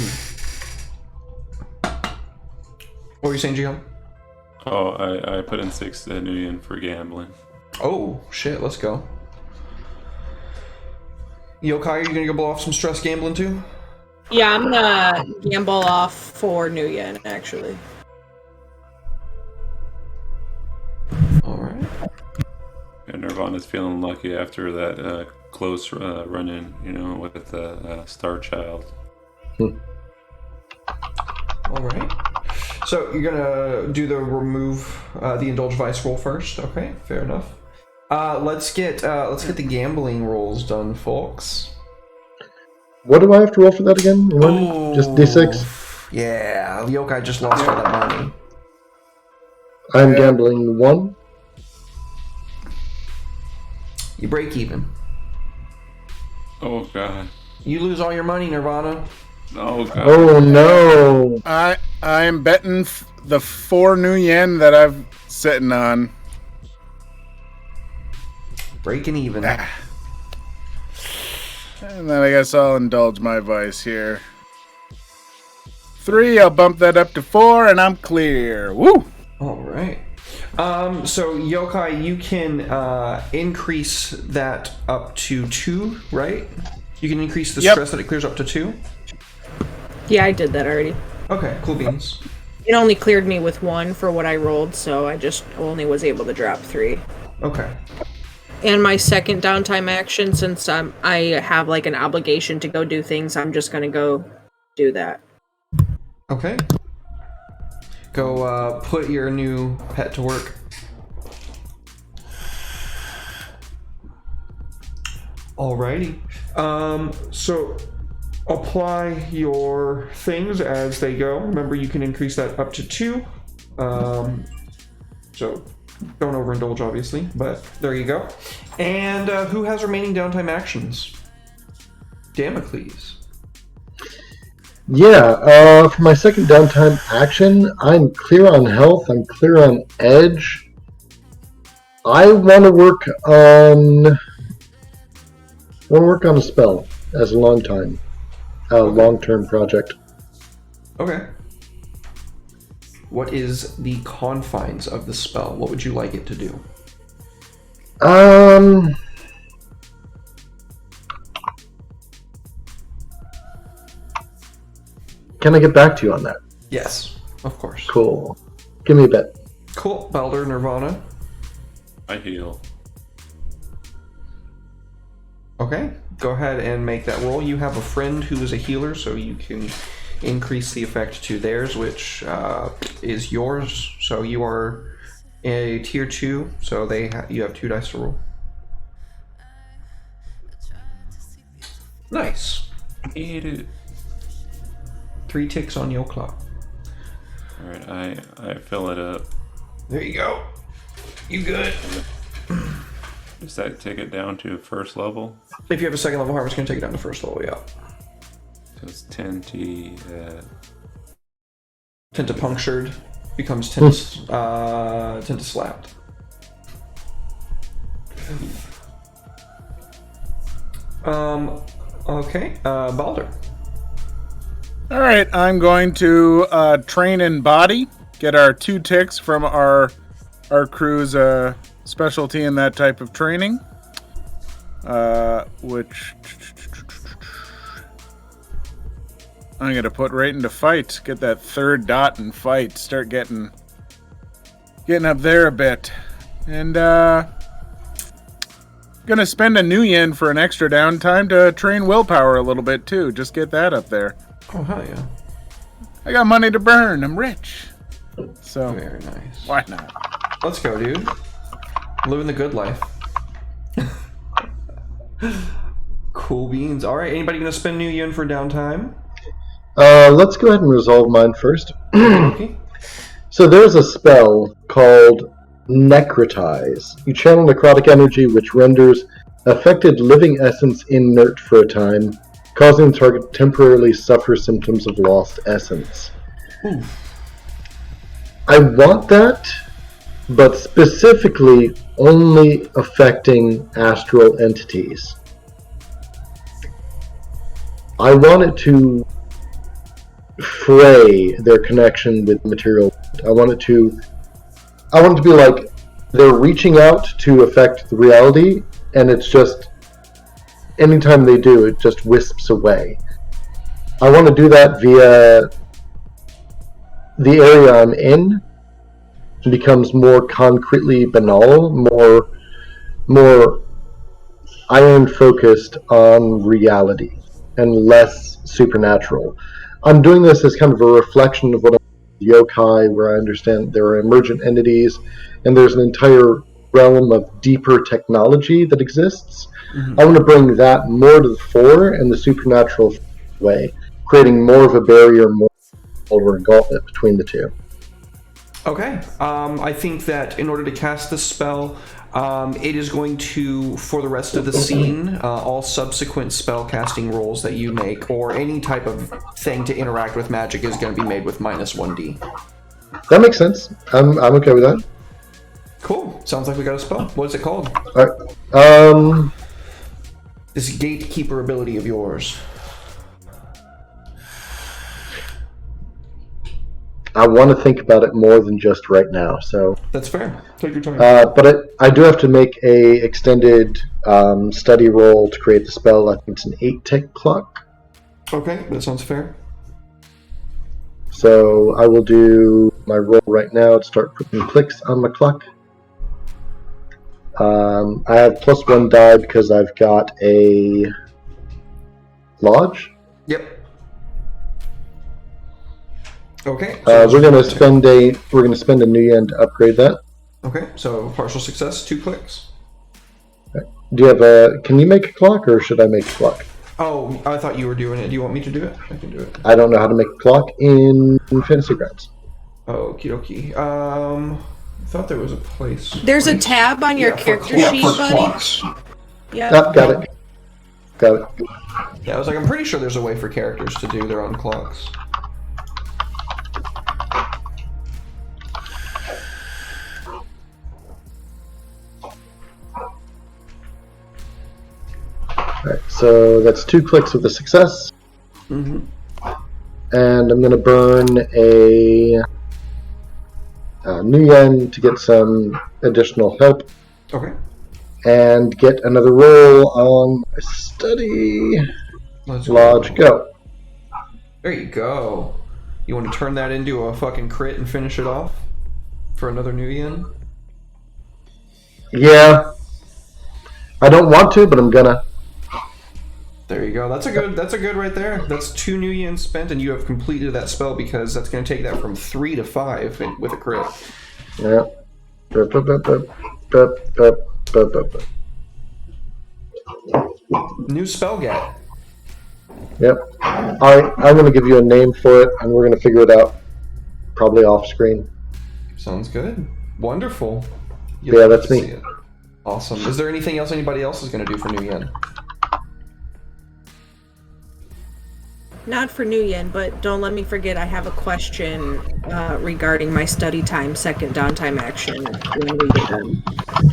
What were you saying, Jihan? Oh, I put in 6 new yen for gambling. Oh, shit. Let's go. Yokai, are you going to go blow off some stress gambling too? Yeah, I'm gonna gamble off 4 new yen, actually. Alright. And Nirvana's feeling lucky after that close run-in, with the Starchild. Alright. So, you're gonna do the remove the indulge vice roll first. Okay, fair enough. Let's get the gambling rolls done, folks. What do I have to roll for that again? Just D6? Yeah, Yokai just lost all that money. I'm gambling 1. You break even. Oh god. You lose all your money, Nirvana. Oh god. Oh no. I am betting the 4 new yen that I'm sitting on. Breaking even. And then I guess I'll indulge my vice here. 3, I'll bump that up to 4, and I'm clear. Woo! Alright. So Yokai, you can increase that up to 2, right? You can increase the stress that it clears up to 2? Yeah, I did that already. Okay, cool beans. It only cleared me with 1 for what I rolled, so I just only was able to drop 3. Okay. And my second downtime action, since I have like an obligation to go do things, I'm just gonna go do that. Okay. Go put your new pet to work. Alrighty. So apply your things as they go. Remember, you can increase that up to 2. So don't overindulge, obviously, but there you go. And who has remaining downtime actions? Damocles. Yeah, for my second downtime action, I'm clear on health, I'm clear on edge. I want to work on a spell as a long-term project. Okay. What is the confines of the spell? What would you like it to do? Can I get back to you on that? Yes, of course. Cool. Give me a bit. Cool. Balder, Nirvana. I heal. Okay, go ahead and make that roll. You have a friend who is a healer, so you can increase the effect to theirs, which is yours. So you are a tier 2, so you have 2 dice to roll. Nice. Eat it. 3 ticks on your clock. Alright, I fill it up. There you go. You good. Does that take it down to first level? If you have a second level harvest, it's going to take it down to first level, yeah. So it's 10 T. Punctured becomes tenta slapped. Okay, Balder. All right, I'm going to train in body, get our 2 ticks from our crew's specialty in that type of training, which I'm going to put right into fight, get that 3rd dot in fight, start getting up there a bit, and going to spend a new yen for an extra downtime to train willpower a little bit too, just get that up there. Oh, hell yeah. I got money to burn. I'm rich. So, Very nice. why not? Let's go, dude. Living the good life. Cool beans. All right, anybody going to spend new yen for downtime? Let's go ahead and resolve mine first. Okay. So there's a spell called Necrotize. You channel necrotic energy, which renders affected living essence inert for a time, causing the target to temporarily suffer symptoms of lost essence. I want that, but specifically only affecting astral entities. I want it to fray their connection with material. I want it to be like they're reaching out to affect the reality, and it's just anytime they do, it just wisps away. I want to do that via the area I'm in. It becomes more concretely banal, more iron focused on reality and less supernatural. I'm doing this as kind of a reflection of what yokai, where I understand there are emergent entities and there's an entire realm of deeper technology that exists. Mm-hmm. I want to bring that more to the fore in the supernatural way, creating more of a barrier, more of a gauntlet between the two. Okay. I think that in order to cast this spell, it is going to, for the rest of the scene, all subsequent spell casting rolls that you make, or any type of thing to interact with magic, is going to be made with -1d. That makes sense. I'm okay with that. Cool. Sounds like we got a spell. What is it called? All right. This gatekeeper ability of yours. I want to think about it more than just right now, so that's fair. Take your time. But I do have to make a extended study roll to create the spell. I think it's an 8-tick clock. Okay, that sounds fair. So I will do my roll right now to start putting clicks on my clock. I have +1 die because I've got a lodge. Yep. Okay. So we're gonna spend a new yen to upgrade that. Okay, so partial success, 2 clicks. Okay. Do you have can you make a clock, or should I make a clock? Oh, I thought you were doing it. Do you want me to do it? I can do it. I don't know how to make a clock in Fantasy Grounds. Okie dokie. I thought there was a place. There's a tab on your character sheet, buddy. Yeah. Got it. Got it. Yeah, I was like, I'm pretty sure there's a way for characters to do their own clocks. Alright, so that's 2 clicks with a success. Mm-hmm. And I'm going to burn a new yen to get some additional help. Okay. And get another roll on my study. Let's Lodge, go. There you go. You want to turn that into a fucking crit and finish it off? For another new yen? Yeah. I don't want to, but I'm gonna. There you go. That's a good right there. That's 2 new yen spent, and you have completed that spell because that's going to take that from 3 to 5 with a crit. Yeah. New spell get. Yep. Alright, I'm gonna give you a name for it, and we're gonna figure it out. Probably off screen. Sounds good. Wonderful. Yeah, that's me. See it. Awesome. Is there anything else anybody else is going to do for new yen? Not for New Yen, but don't let me forget I have a question regarding my study time, second downtime action. When we get done.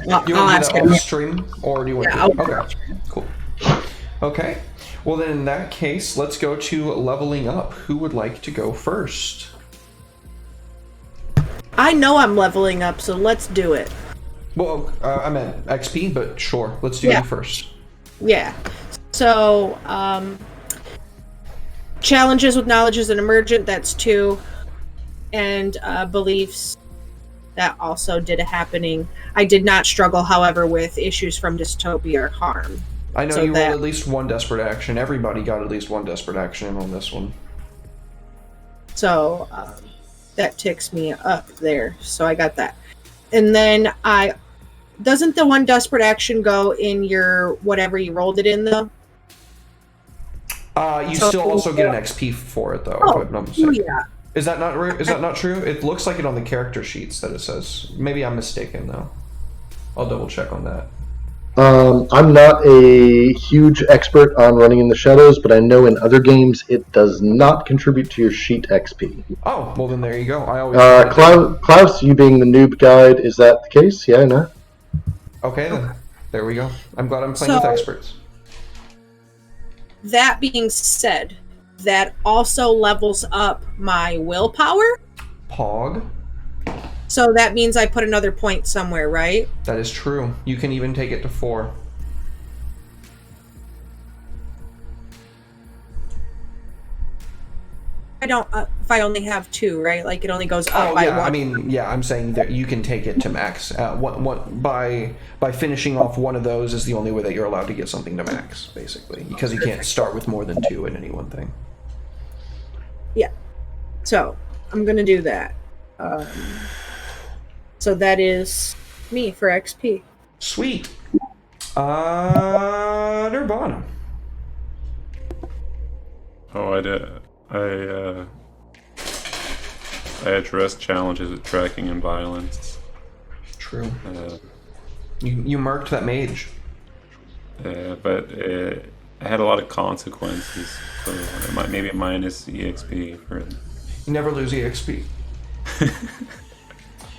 Well, You I'll want to ask do that it. off stream, or do you want Yeah, to? I'll- Okay, cool. Okay, well then in that case, let's go to leveling up. Who would like to go first? I know I'm leveling up, so let's do it. Well, I meant XP, but sure, let's do Yeah. you first. Yeah. So, challenges with knowledge is an emergent, that's 2. And beliefs, that also did a happening. I did not struggle, however, with issues from dystopia or harm. I know So you that- rolled at least 1 desperate action. Everybody got at least 1 desperate action on this one. So, that ticks me up there. So I got that. And then doesn't the 1 desperate action go in your whatever you rolled it in though? You So- still also get an XP for it, though. Oh, if I'm not mistaken. yeah. Is that not is that not true? It looks like it on the character sheets that it says. Maybe I'm mistaken though. I'll double check on that. I'm not a huge expert on running in the shadows, but I know in other games it does not contribute to your sheet XP. Oh, well then there you go. I always. Klaus, you being the noob guide, is that the case? Yeah, no. Okay then. There we go. I'm glad I'm playing with So- experts. That being said, that also levels up my willpower. Pog. So that means I put another point somewhere, right? That is true. You can even take it to 4. I don't. If I only have 2, right? Like it only goes up Oh by yeah, 1. I mean yeah. I'm saying that you can take it to max. By finishing off one of those is the only way that you're allowed to get something to max, basically, because you can't start with more than 2 in any one thing. Yeah. So I'm gonna do that. So that is me for XP. Sweet. Nirvana. Oh, I did. I addressed challenges with tracking and violence. True. Uh, You marked that mage. but I had a lot of consequences, so maybe minus EXP for it. You never lose EXP.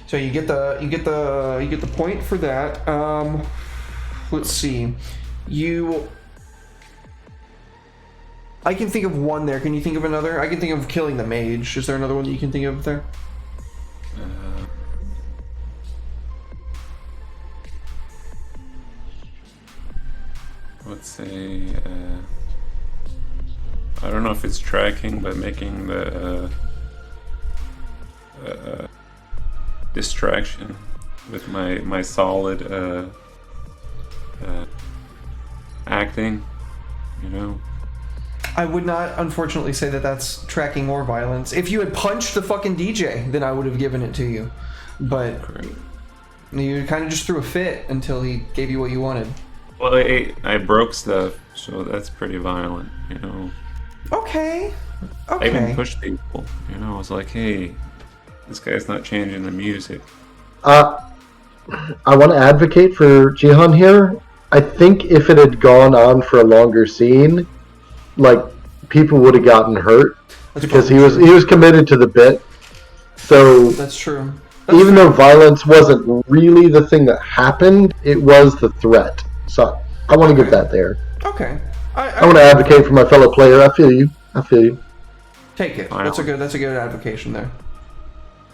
So you get the point for that. Let's see. I can think of one there. Can you think of another? I can think of killing the mage. Is there another one that you can think of there? Let's say I don't know if it's tracking, but making the distraction with my solid acting, you know. I would not, unfortunately, say that that's tracking or violence. If you had punched the fucking DJ, then I would have given it to you. But you kind of just threw a fit until he gave you what you wanted. Well, I broke stuff, so that's pretty violent, you know. Okay. I even pushed people, you know. I was like, hey, this guy's not changing the music. I want to advocate for Jihan here. I think if it had gone on for a longer scene, like people would have gotten hurt because he was committed to the bit. So That's true. Even though violence wasn't really the thing that happened, it was the threat. So I want to give that there. Okay. I want to advocate for my fellow player. I feel you. Take it. That's a good advocation there.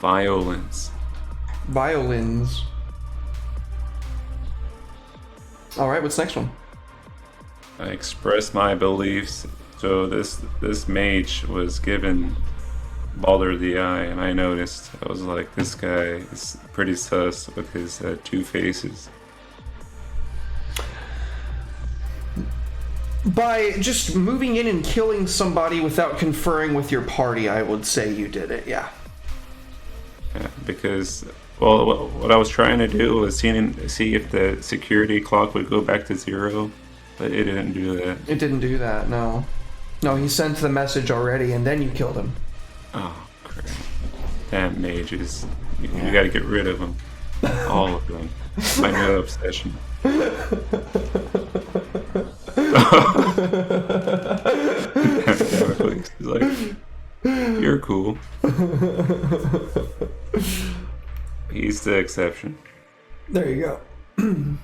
Violence. Violins. All right. What's next one? I expressed my beliefs. So this mage was given Balder the Eye, and I noticed. I was like, this guy is pretty sus with his two faces. By just moving in and killing somebody without conferring with your party, I would say you did it. Yeah. Yeah, because what I was trying to do was see if the security clock would go back to 0, but it didn't do that. It didn't do that. No. No, he sent the message already, and then you killed him. Oh, crap. Damn mages. You gotta get rid of them. All of them. My new obsession. He's like, you're cool. He's the exception. There you go. And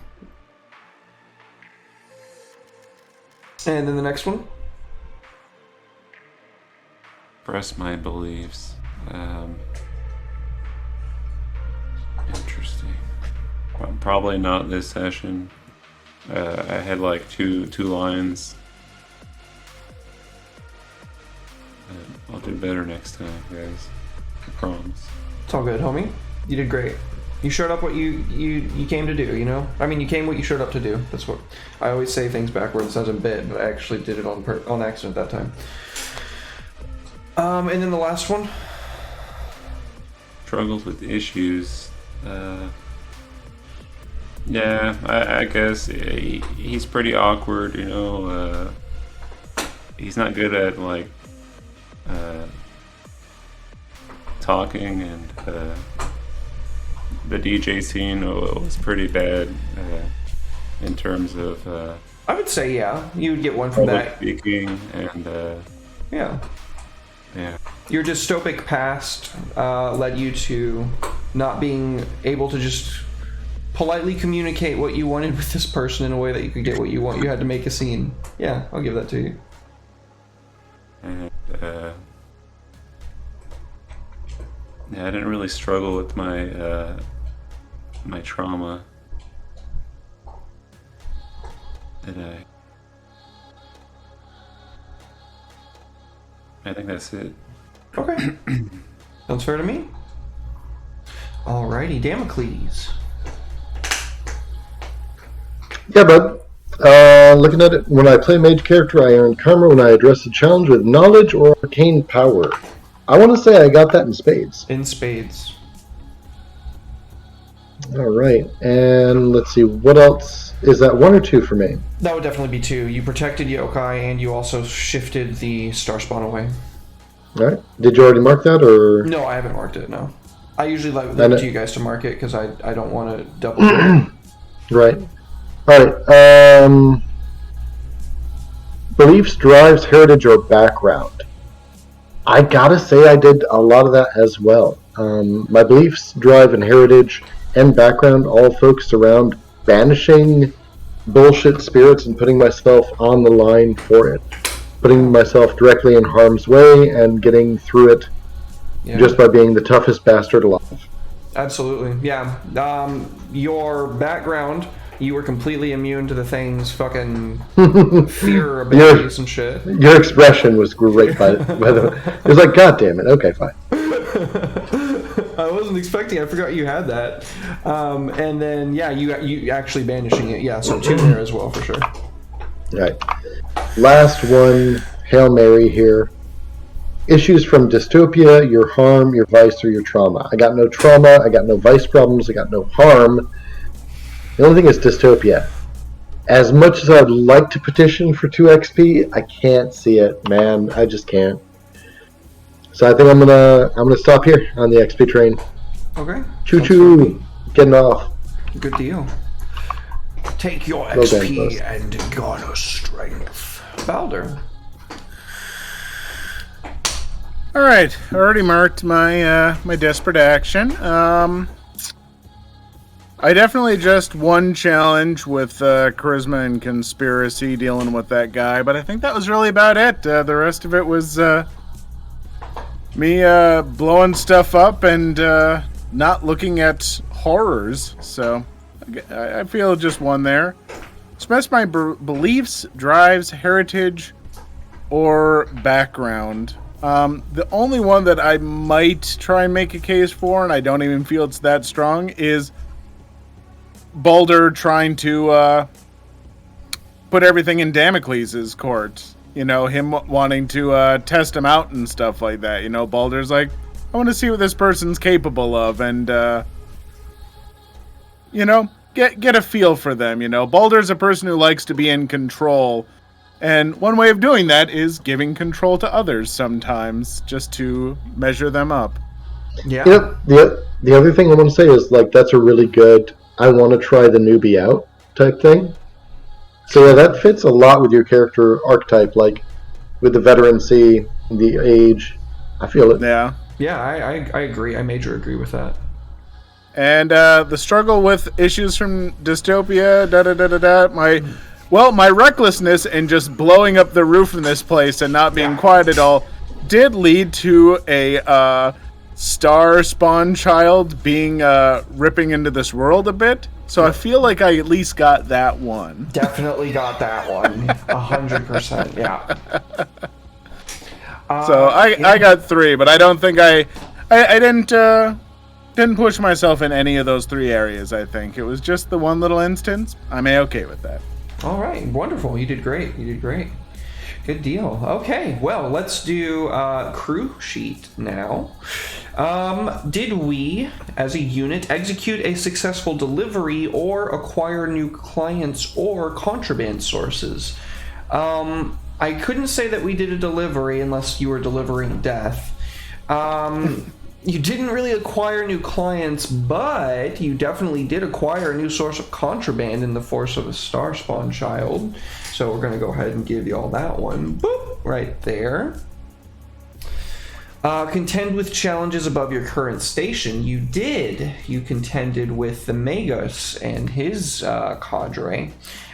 then the next one? Express my beliefs. Interesting. Probably not this session. I had like two lines. I'll do better next time, guys. I promise. It's all good, homie. You did great. You showed up what you came to do, you know? I mean, you came what you showed up to do. That's what... I always say things backwards as a bit, but I actually did it on accident that time. And then the last one? Struggles with issues. Yeah, I guess he's pretty awkward, you know. He's not good at, like, talking, and the DJ scene was pretty bad in terms of I would say, yeah. You would get one from that. Speaking, and yeah. Yeah. Your dystopic past led you to not being able to just politely communicate what you wanted with this person in a way that you could get what you want. You had to make a scene. Yeah, I'll give that to you. And yeah, I didn't really struggle with my my trauma. Did I? I think that's it. Okay. Sounds fair to me. Alrighty, Damocles. Yeah, bud. Looking at it, when I play mage character, I earn karma when I address a challenge with knowledge or arcane power. I want to say I got that in spades. In spades. All right, and let's see, what else? Is that 1 or 2 for me? That would definitely be 2. You protected yokai, and you also shifted the star spawn away. All right. Did you already mark that, or? No, I haven't marked it, no. I usually leave it to you guys to mark it, because I don't want to double it. Right. All right. Beliefs, drives, heritage, or background. I gotta say I did a lot of that as well. My beliefs, drive, and heritage and background all focused around banishing bullshit spirits and putting myself on the line for it. Putting myself directly in harm's way and getting through it just by being the toughest bastard alive. Absolutely, yeah. Your background, you were completely immune to the things fucking fear abilities and shit. Your expression was great, by the way. It was like, God damn it, okay, fine. I wasn't expecting. I forgot you had that. And then, yeah, you actually banishing it. Yeah, so 2 there as well for sure. Right. Last one, Hail Mary here. Issues from dystopia, your harm, your vice, or your trauma. I got no trauma. I got no vice problems. I got no harm. The only thing is dystopia. As much as I'd like to petition for 2 XP, I can't see it, man. I just can't. So I think I'm gonna stop here on the XP train. Okay. Choo choo. getting off. Good deal. Take your Well done, XP boss. and garner strength. Balder. All right, I already marked my my desperate action. I definitely just one challenge with charisma and conspiracy dealing with that guy, but I think that was really about it. The rest of it was me blowing stuff up and not looking at horrors. So I feel just one there. Express my beliefs, drives, heritage, or background. The only one that I might try and make a case for, and I don't even feel it's that strong, is Balder trying to put everything in Damocles' court. You know, him wanting to test him out and stuff like that. You know, Balder's like, I want to see what this person's capable of, and, you know, get a feel for them, you know. Balder's a person who likes to be in control, and one way of doing that is giving control to others sometimes, just to measure them up. Yeah. The other thing I want to say is, like, that's a really good, I want to try the newbie out type thing. So yeah, that fits a lot with your character archetype, like, with the veterancy, the age. I feel it. Yeah. Yeah, I agree. I major agree with that. And the struggle with issues from dystopia, my recklessness in just blowing up the roof in this place and not being quiet at all did lead to a star spawn child being ripping into this world a bit. So I feel like I at least got that one. Definitely got that one. 100%. Yeah. So I got 3, but I don't think I didn't push myself in any of those 3 areas. I think it was just the one little instance. I'm okay with that. All right, wonderful. You did great. Good deal. Okay, well, let's do crew sheet now. Did we, as a unit, execute a successful delivery or acquire new clients or contraband sources? I couldn't say that we did a delivery unless you were delivering death. You didn't really acquire new clients, but you definitely did acquire a new source of contraband in the force of a star spawn child. So we're going to go ahead and give you all that one. Boop, right there. Contend with challenges above your current station. You did. You contended with the Magus and his cadre.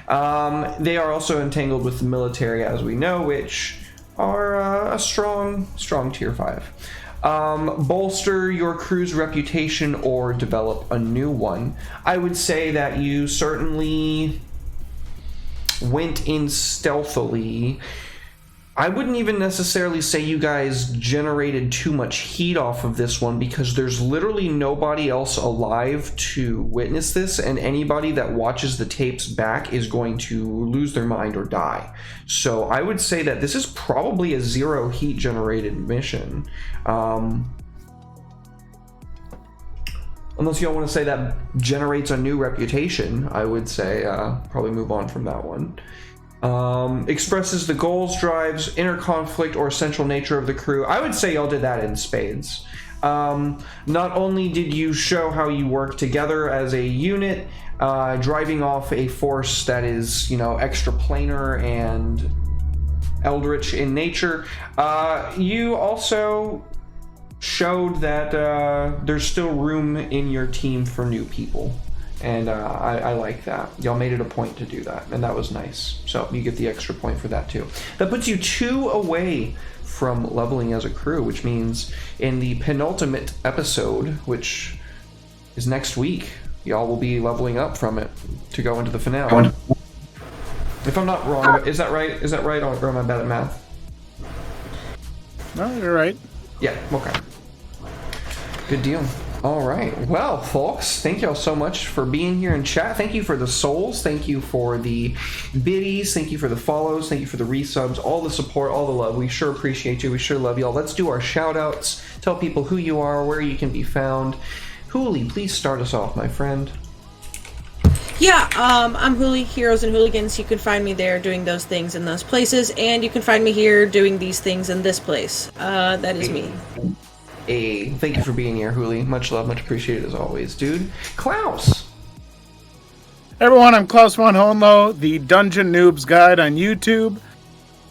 They are also entangled with the military, as we know, which are a strong tier 5. Bolster your crew's reputation or develop a new one. I would say that you certainly went in stealthily. I wouldn't even necessarily say you guys generated too much heat off of this one, because there's literally nobody else alive to witness this, and anybody that watches the tapes back is going to lose their mind or die. So I would say that this is probably a 0 heat generated mission. Unless y'all want to say that generates a new reputation, I would say probably move on from that one. Expresses the goals, drives, inner conflict, or essential nature of the crew. I would say y'all did that in spades. Not only did you show how you work together as a unit, driving off a force that is, you know, extraplanar and eldritch in nature, you also showed that there's still room in your team for new people. And I like that. Y'all made it a point to do that, and that was nice. So you get the extra point for that too. That puts you 2 away from leveling as a crew, which means in the penultimate episode, which is next week, y'all will be leveling up from it to go into the finale. If I'm not wrong, is that right? Is that right, or am I bad at math? No, you're right. Yeah, okay. Good deal. All right. Well, folks, thank y'all so much for being here in chat. Thank you for the souls. Thank you for the biddies. Thank you for the follows. Thank you for the resubs. All the support, all the love. We sure appreciate you. We sure love y'all. Let's do our shout outs. Tell people who you are, where you can be found. Hooli, please start us off, my friend. Yeah, I'm Hooli, Heroes and Hooligans. You can find me there doing those things in those places, and you can find me here doing these things in this place. That is me. Thank you for being here, Huli. Much love, much appreciated as always, dude. Klaus. Everyone, I'm Klaus von Hohenlohe, the Dungeon Noobs Guide on YouTube.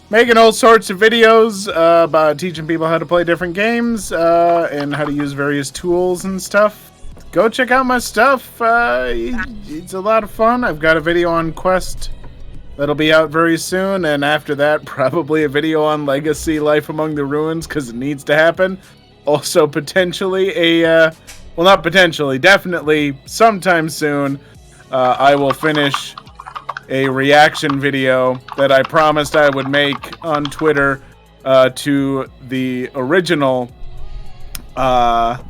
Making all sorts of videos about teaching people how to play different games and how to use various tools and stuff. Go check out my stuff. It's a lot of fun. I've got a video on Quest that'll be out very soon, and after that, probably a video on Legacy Life Among the Ruins, because it needs to happen. Also, potentially well, not potentially, definitely sometime soon, I will finish a reaction video that I promised I would make on Twitter to the original, well,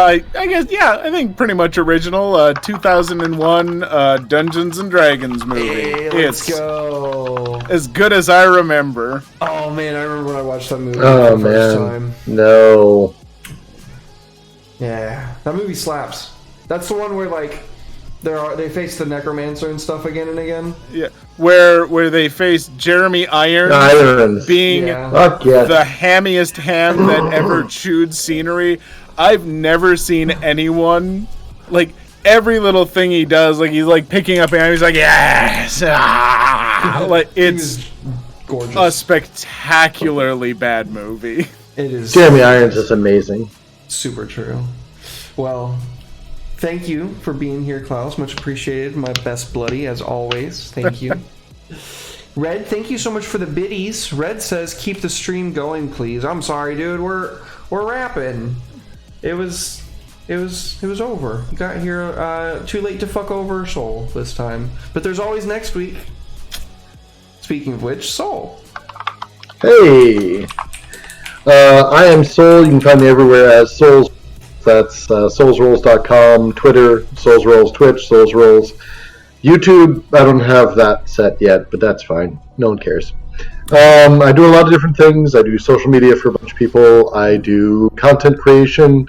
I guess, yeah, I think pretty much original 2001 Dungeons and Dragons movie. Hey, let's it's go. as good as I remember. Oh man, I remember when I watched that movie Oh for the first man, time. no. Yeah, that movie slaps. That's the one where like they face the necromancer and stuff again and again. Yeah, where they face Jeremy Irons. being Yeah. Fuck yes. the hammiest ham that ever chewed scenery. I've never seen anyone, like, every little thing he does, like, he's, like, picking up and he's like, yes! Ah! Like, it's Gorgeous. a spectacularly bad movie. It is Jeremy Irons is amazing. super true. Well, thank you for being here, Klaus. Much appreciated. My best bloody, as always. Thank you. Red, thank you so much for the biddies. Red says, keep the stream going, please. I'm sorry, dude. We're rapping. It was over. We got here too late to fuck over Soul this time. But there's always next week. Speaking of which, Soul. Hey! I am Soul. You can find me everywhere as Souls. That's soulsrolls.com, Twitter, Souls Rolls, Twitch, Souls Rolls. YouTube, I don't have that set yet, but that's fine. No one cares. I do a lot of different things. I do social media for a bunch of people. I do content creation.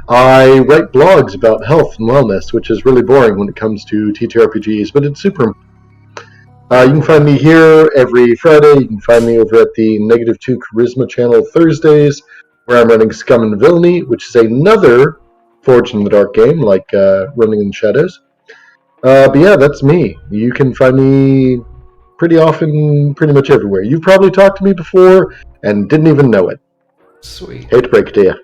I write blogs about health and wellness, which is really boring when it comes to TTRPGs, but it's super important. You can find me here every Friday. You can find me over at the -2 Charisma channel Thursdays, where I'm running Scum and Villainy, which is another Forged in the Dark game, like Running in the Shadows. But yeah, that's me. You can find me pretty often, pretty much everywhere. You've probably talked to me before and didn't even know it. Sweet. Hate to break it to you.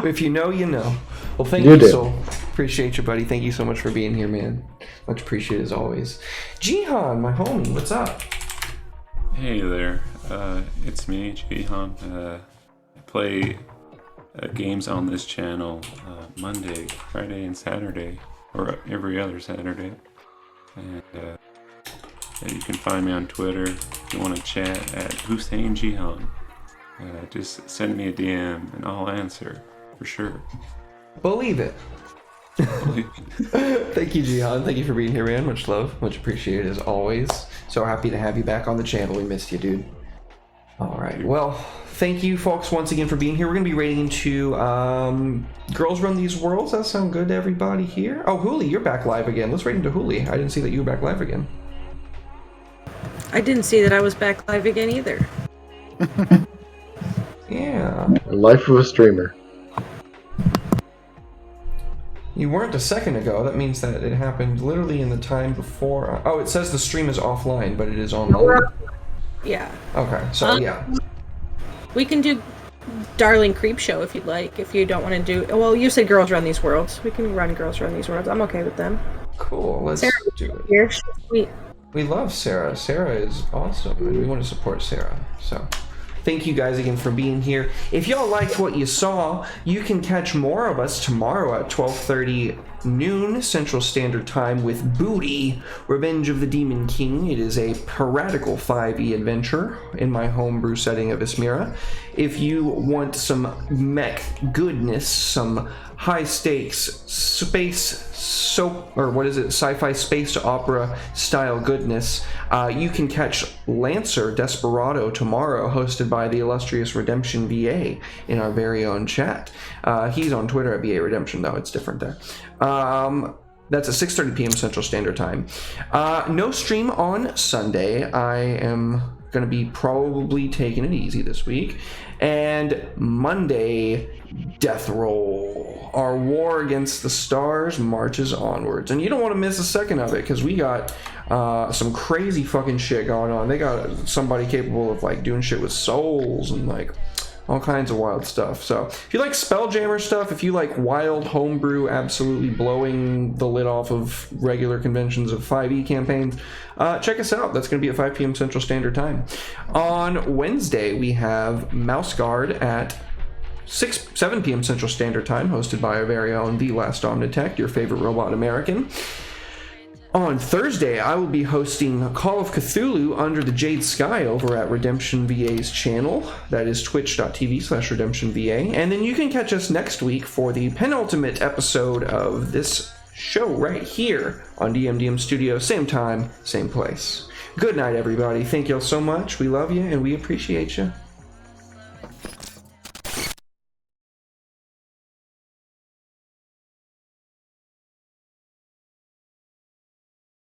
If you know, you know. Well, thank You you, do. Soul. Appreciate you, buddy. Thank you so much for being here, man. Much appreciated as always. Jihan, my homie, what's up? Hey there, it's me, Jihan. I play games on this channel Monday, Friday, and Saturday, or every other Saturday. And you can find me on Twitter if you want to chat at Hussein Jihan. Just send me a DM and I'll answer for sure. Believe it. Thank you, Jihan. Thank you for being here, man. Much love. Much appreciated as always. So happy to have you back on the channel. We missed you, dude. All right. Well, thank you, folks, once again for being here. We're going to be raiding into Girls Run These Worlds. That sound good to everybody here? Oh, Huli, you're back live again. Let's raid into Huli. I didn't see that you were back live again. I didn't see that I was back live again either. Yeah. Life of a streamer. You weren't a second ago. That means that it happened literally in the time before. Oh, it says the stream is offline, but it is online. Yeah. Okay, so yeah. We can do Darling Creep Show if you'd like. If you don't want to do... Well, you said Girls Run These Worlds. We can run Girls Run These Worlds. I'm okay with them. Cool. Let's Sarah, do it. here. She's sweet. We love Sarah. Sarah is awesome, and we want to support Sarah. So, thank you guys again for being here. If y'all liked what you saw, you can catch more of us tomorrow at 12:30 noon Central Standard Time with Booty, Revenge of the Demon King. It is a piratical 5e adventure in my homebrew setting of Ismira. If you want some mech goodness, some high stakes space soap, or what is it, sci-fi space opera style goodness, you can catch Lancer Desperado tomorrow, hosted by the illustrious Redemption VA in our very own chat. He's on Twitter at VA Redemption, though it's different there. That's at 6:30 p.m. Central Standard Time. No stream on Sunday. I am going to be probably taking it easy this week. And Monday, Death Roll. Our war against the stars marches onwards. And you don't want to miss a second of it, because we got some crazy fucking shit going on. They got somebody capable of like doing shit with souls and like all kinds of wild stuff. So if you like Spelljammer stuff, if you like wild homebrew, absolutely blowing the lid off of regular conventions of 5e campaigns, check us out. That's going to be at 5 p.m. Central Standard Time. On Wednesday, we have Mouse Guard at 7 p.m. Central Standard Time, hosted by our very own The Last Omnitech, your favorite robot American. On Thursday, I will be hosting Call of Cthulhu Under the Jade Sky over at Redemption VA's channel. That is twitch.tv/RedemptionVA. And then you can catch us next week for the penultimate episode of this show right here on DMDM Studio. Same time, same place. Good night, everybody. Thank y'all so much. We love you and we appreciate you.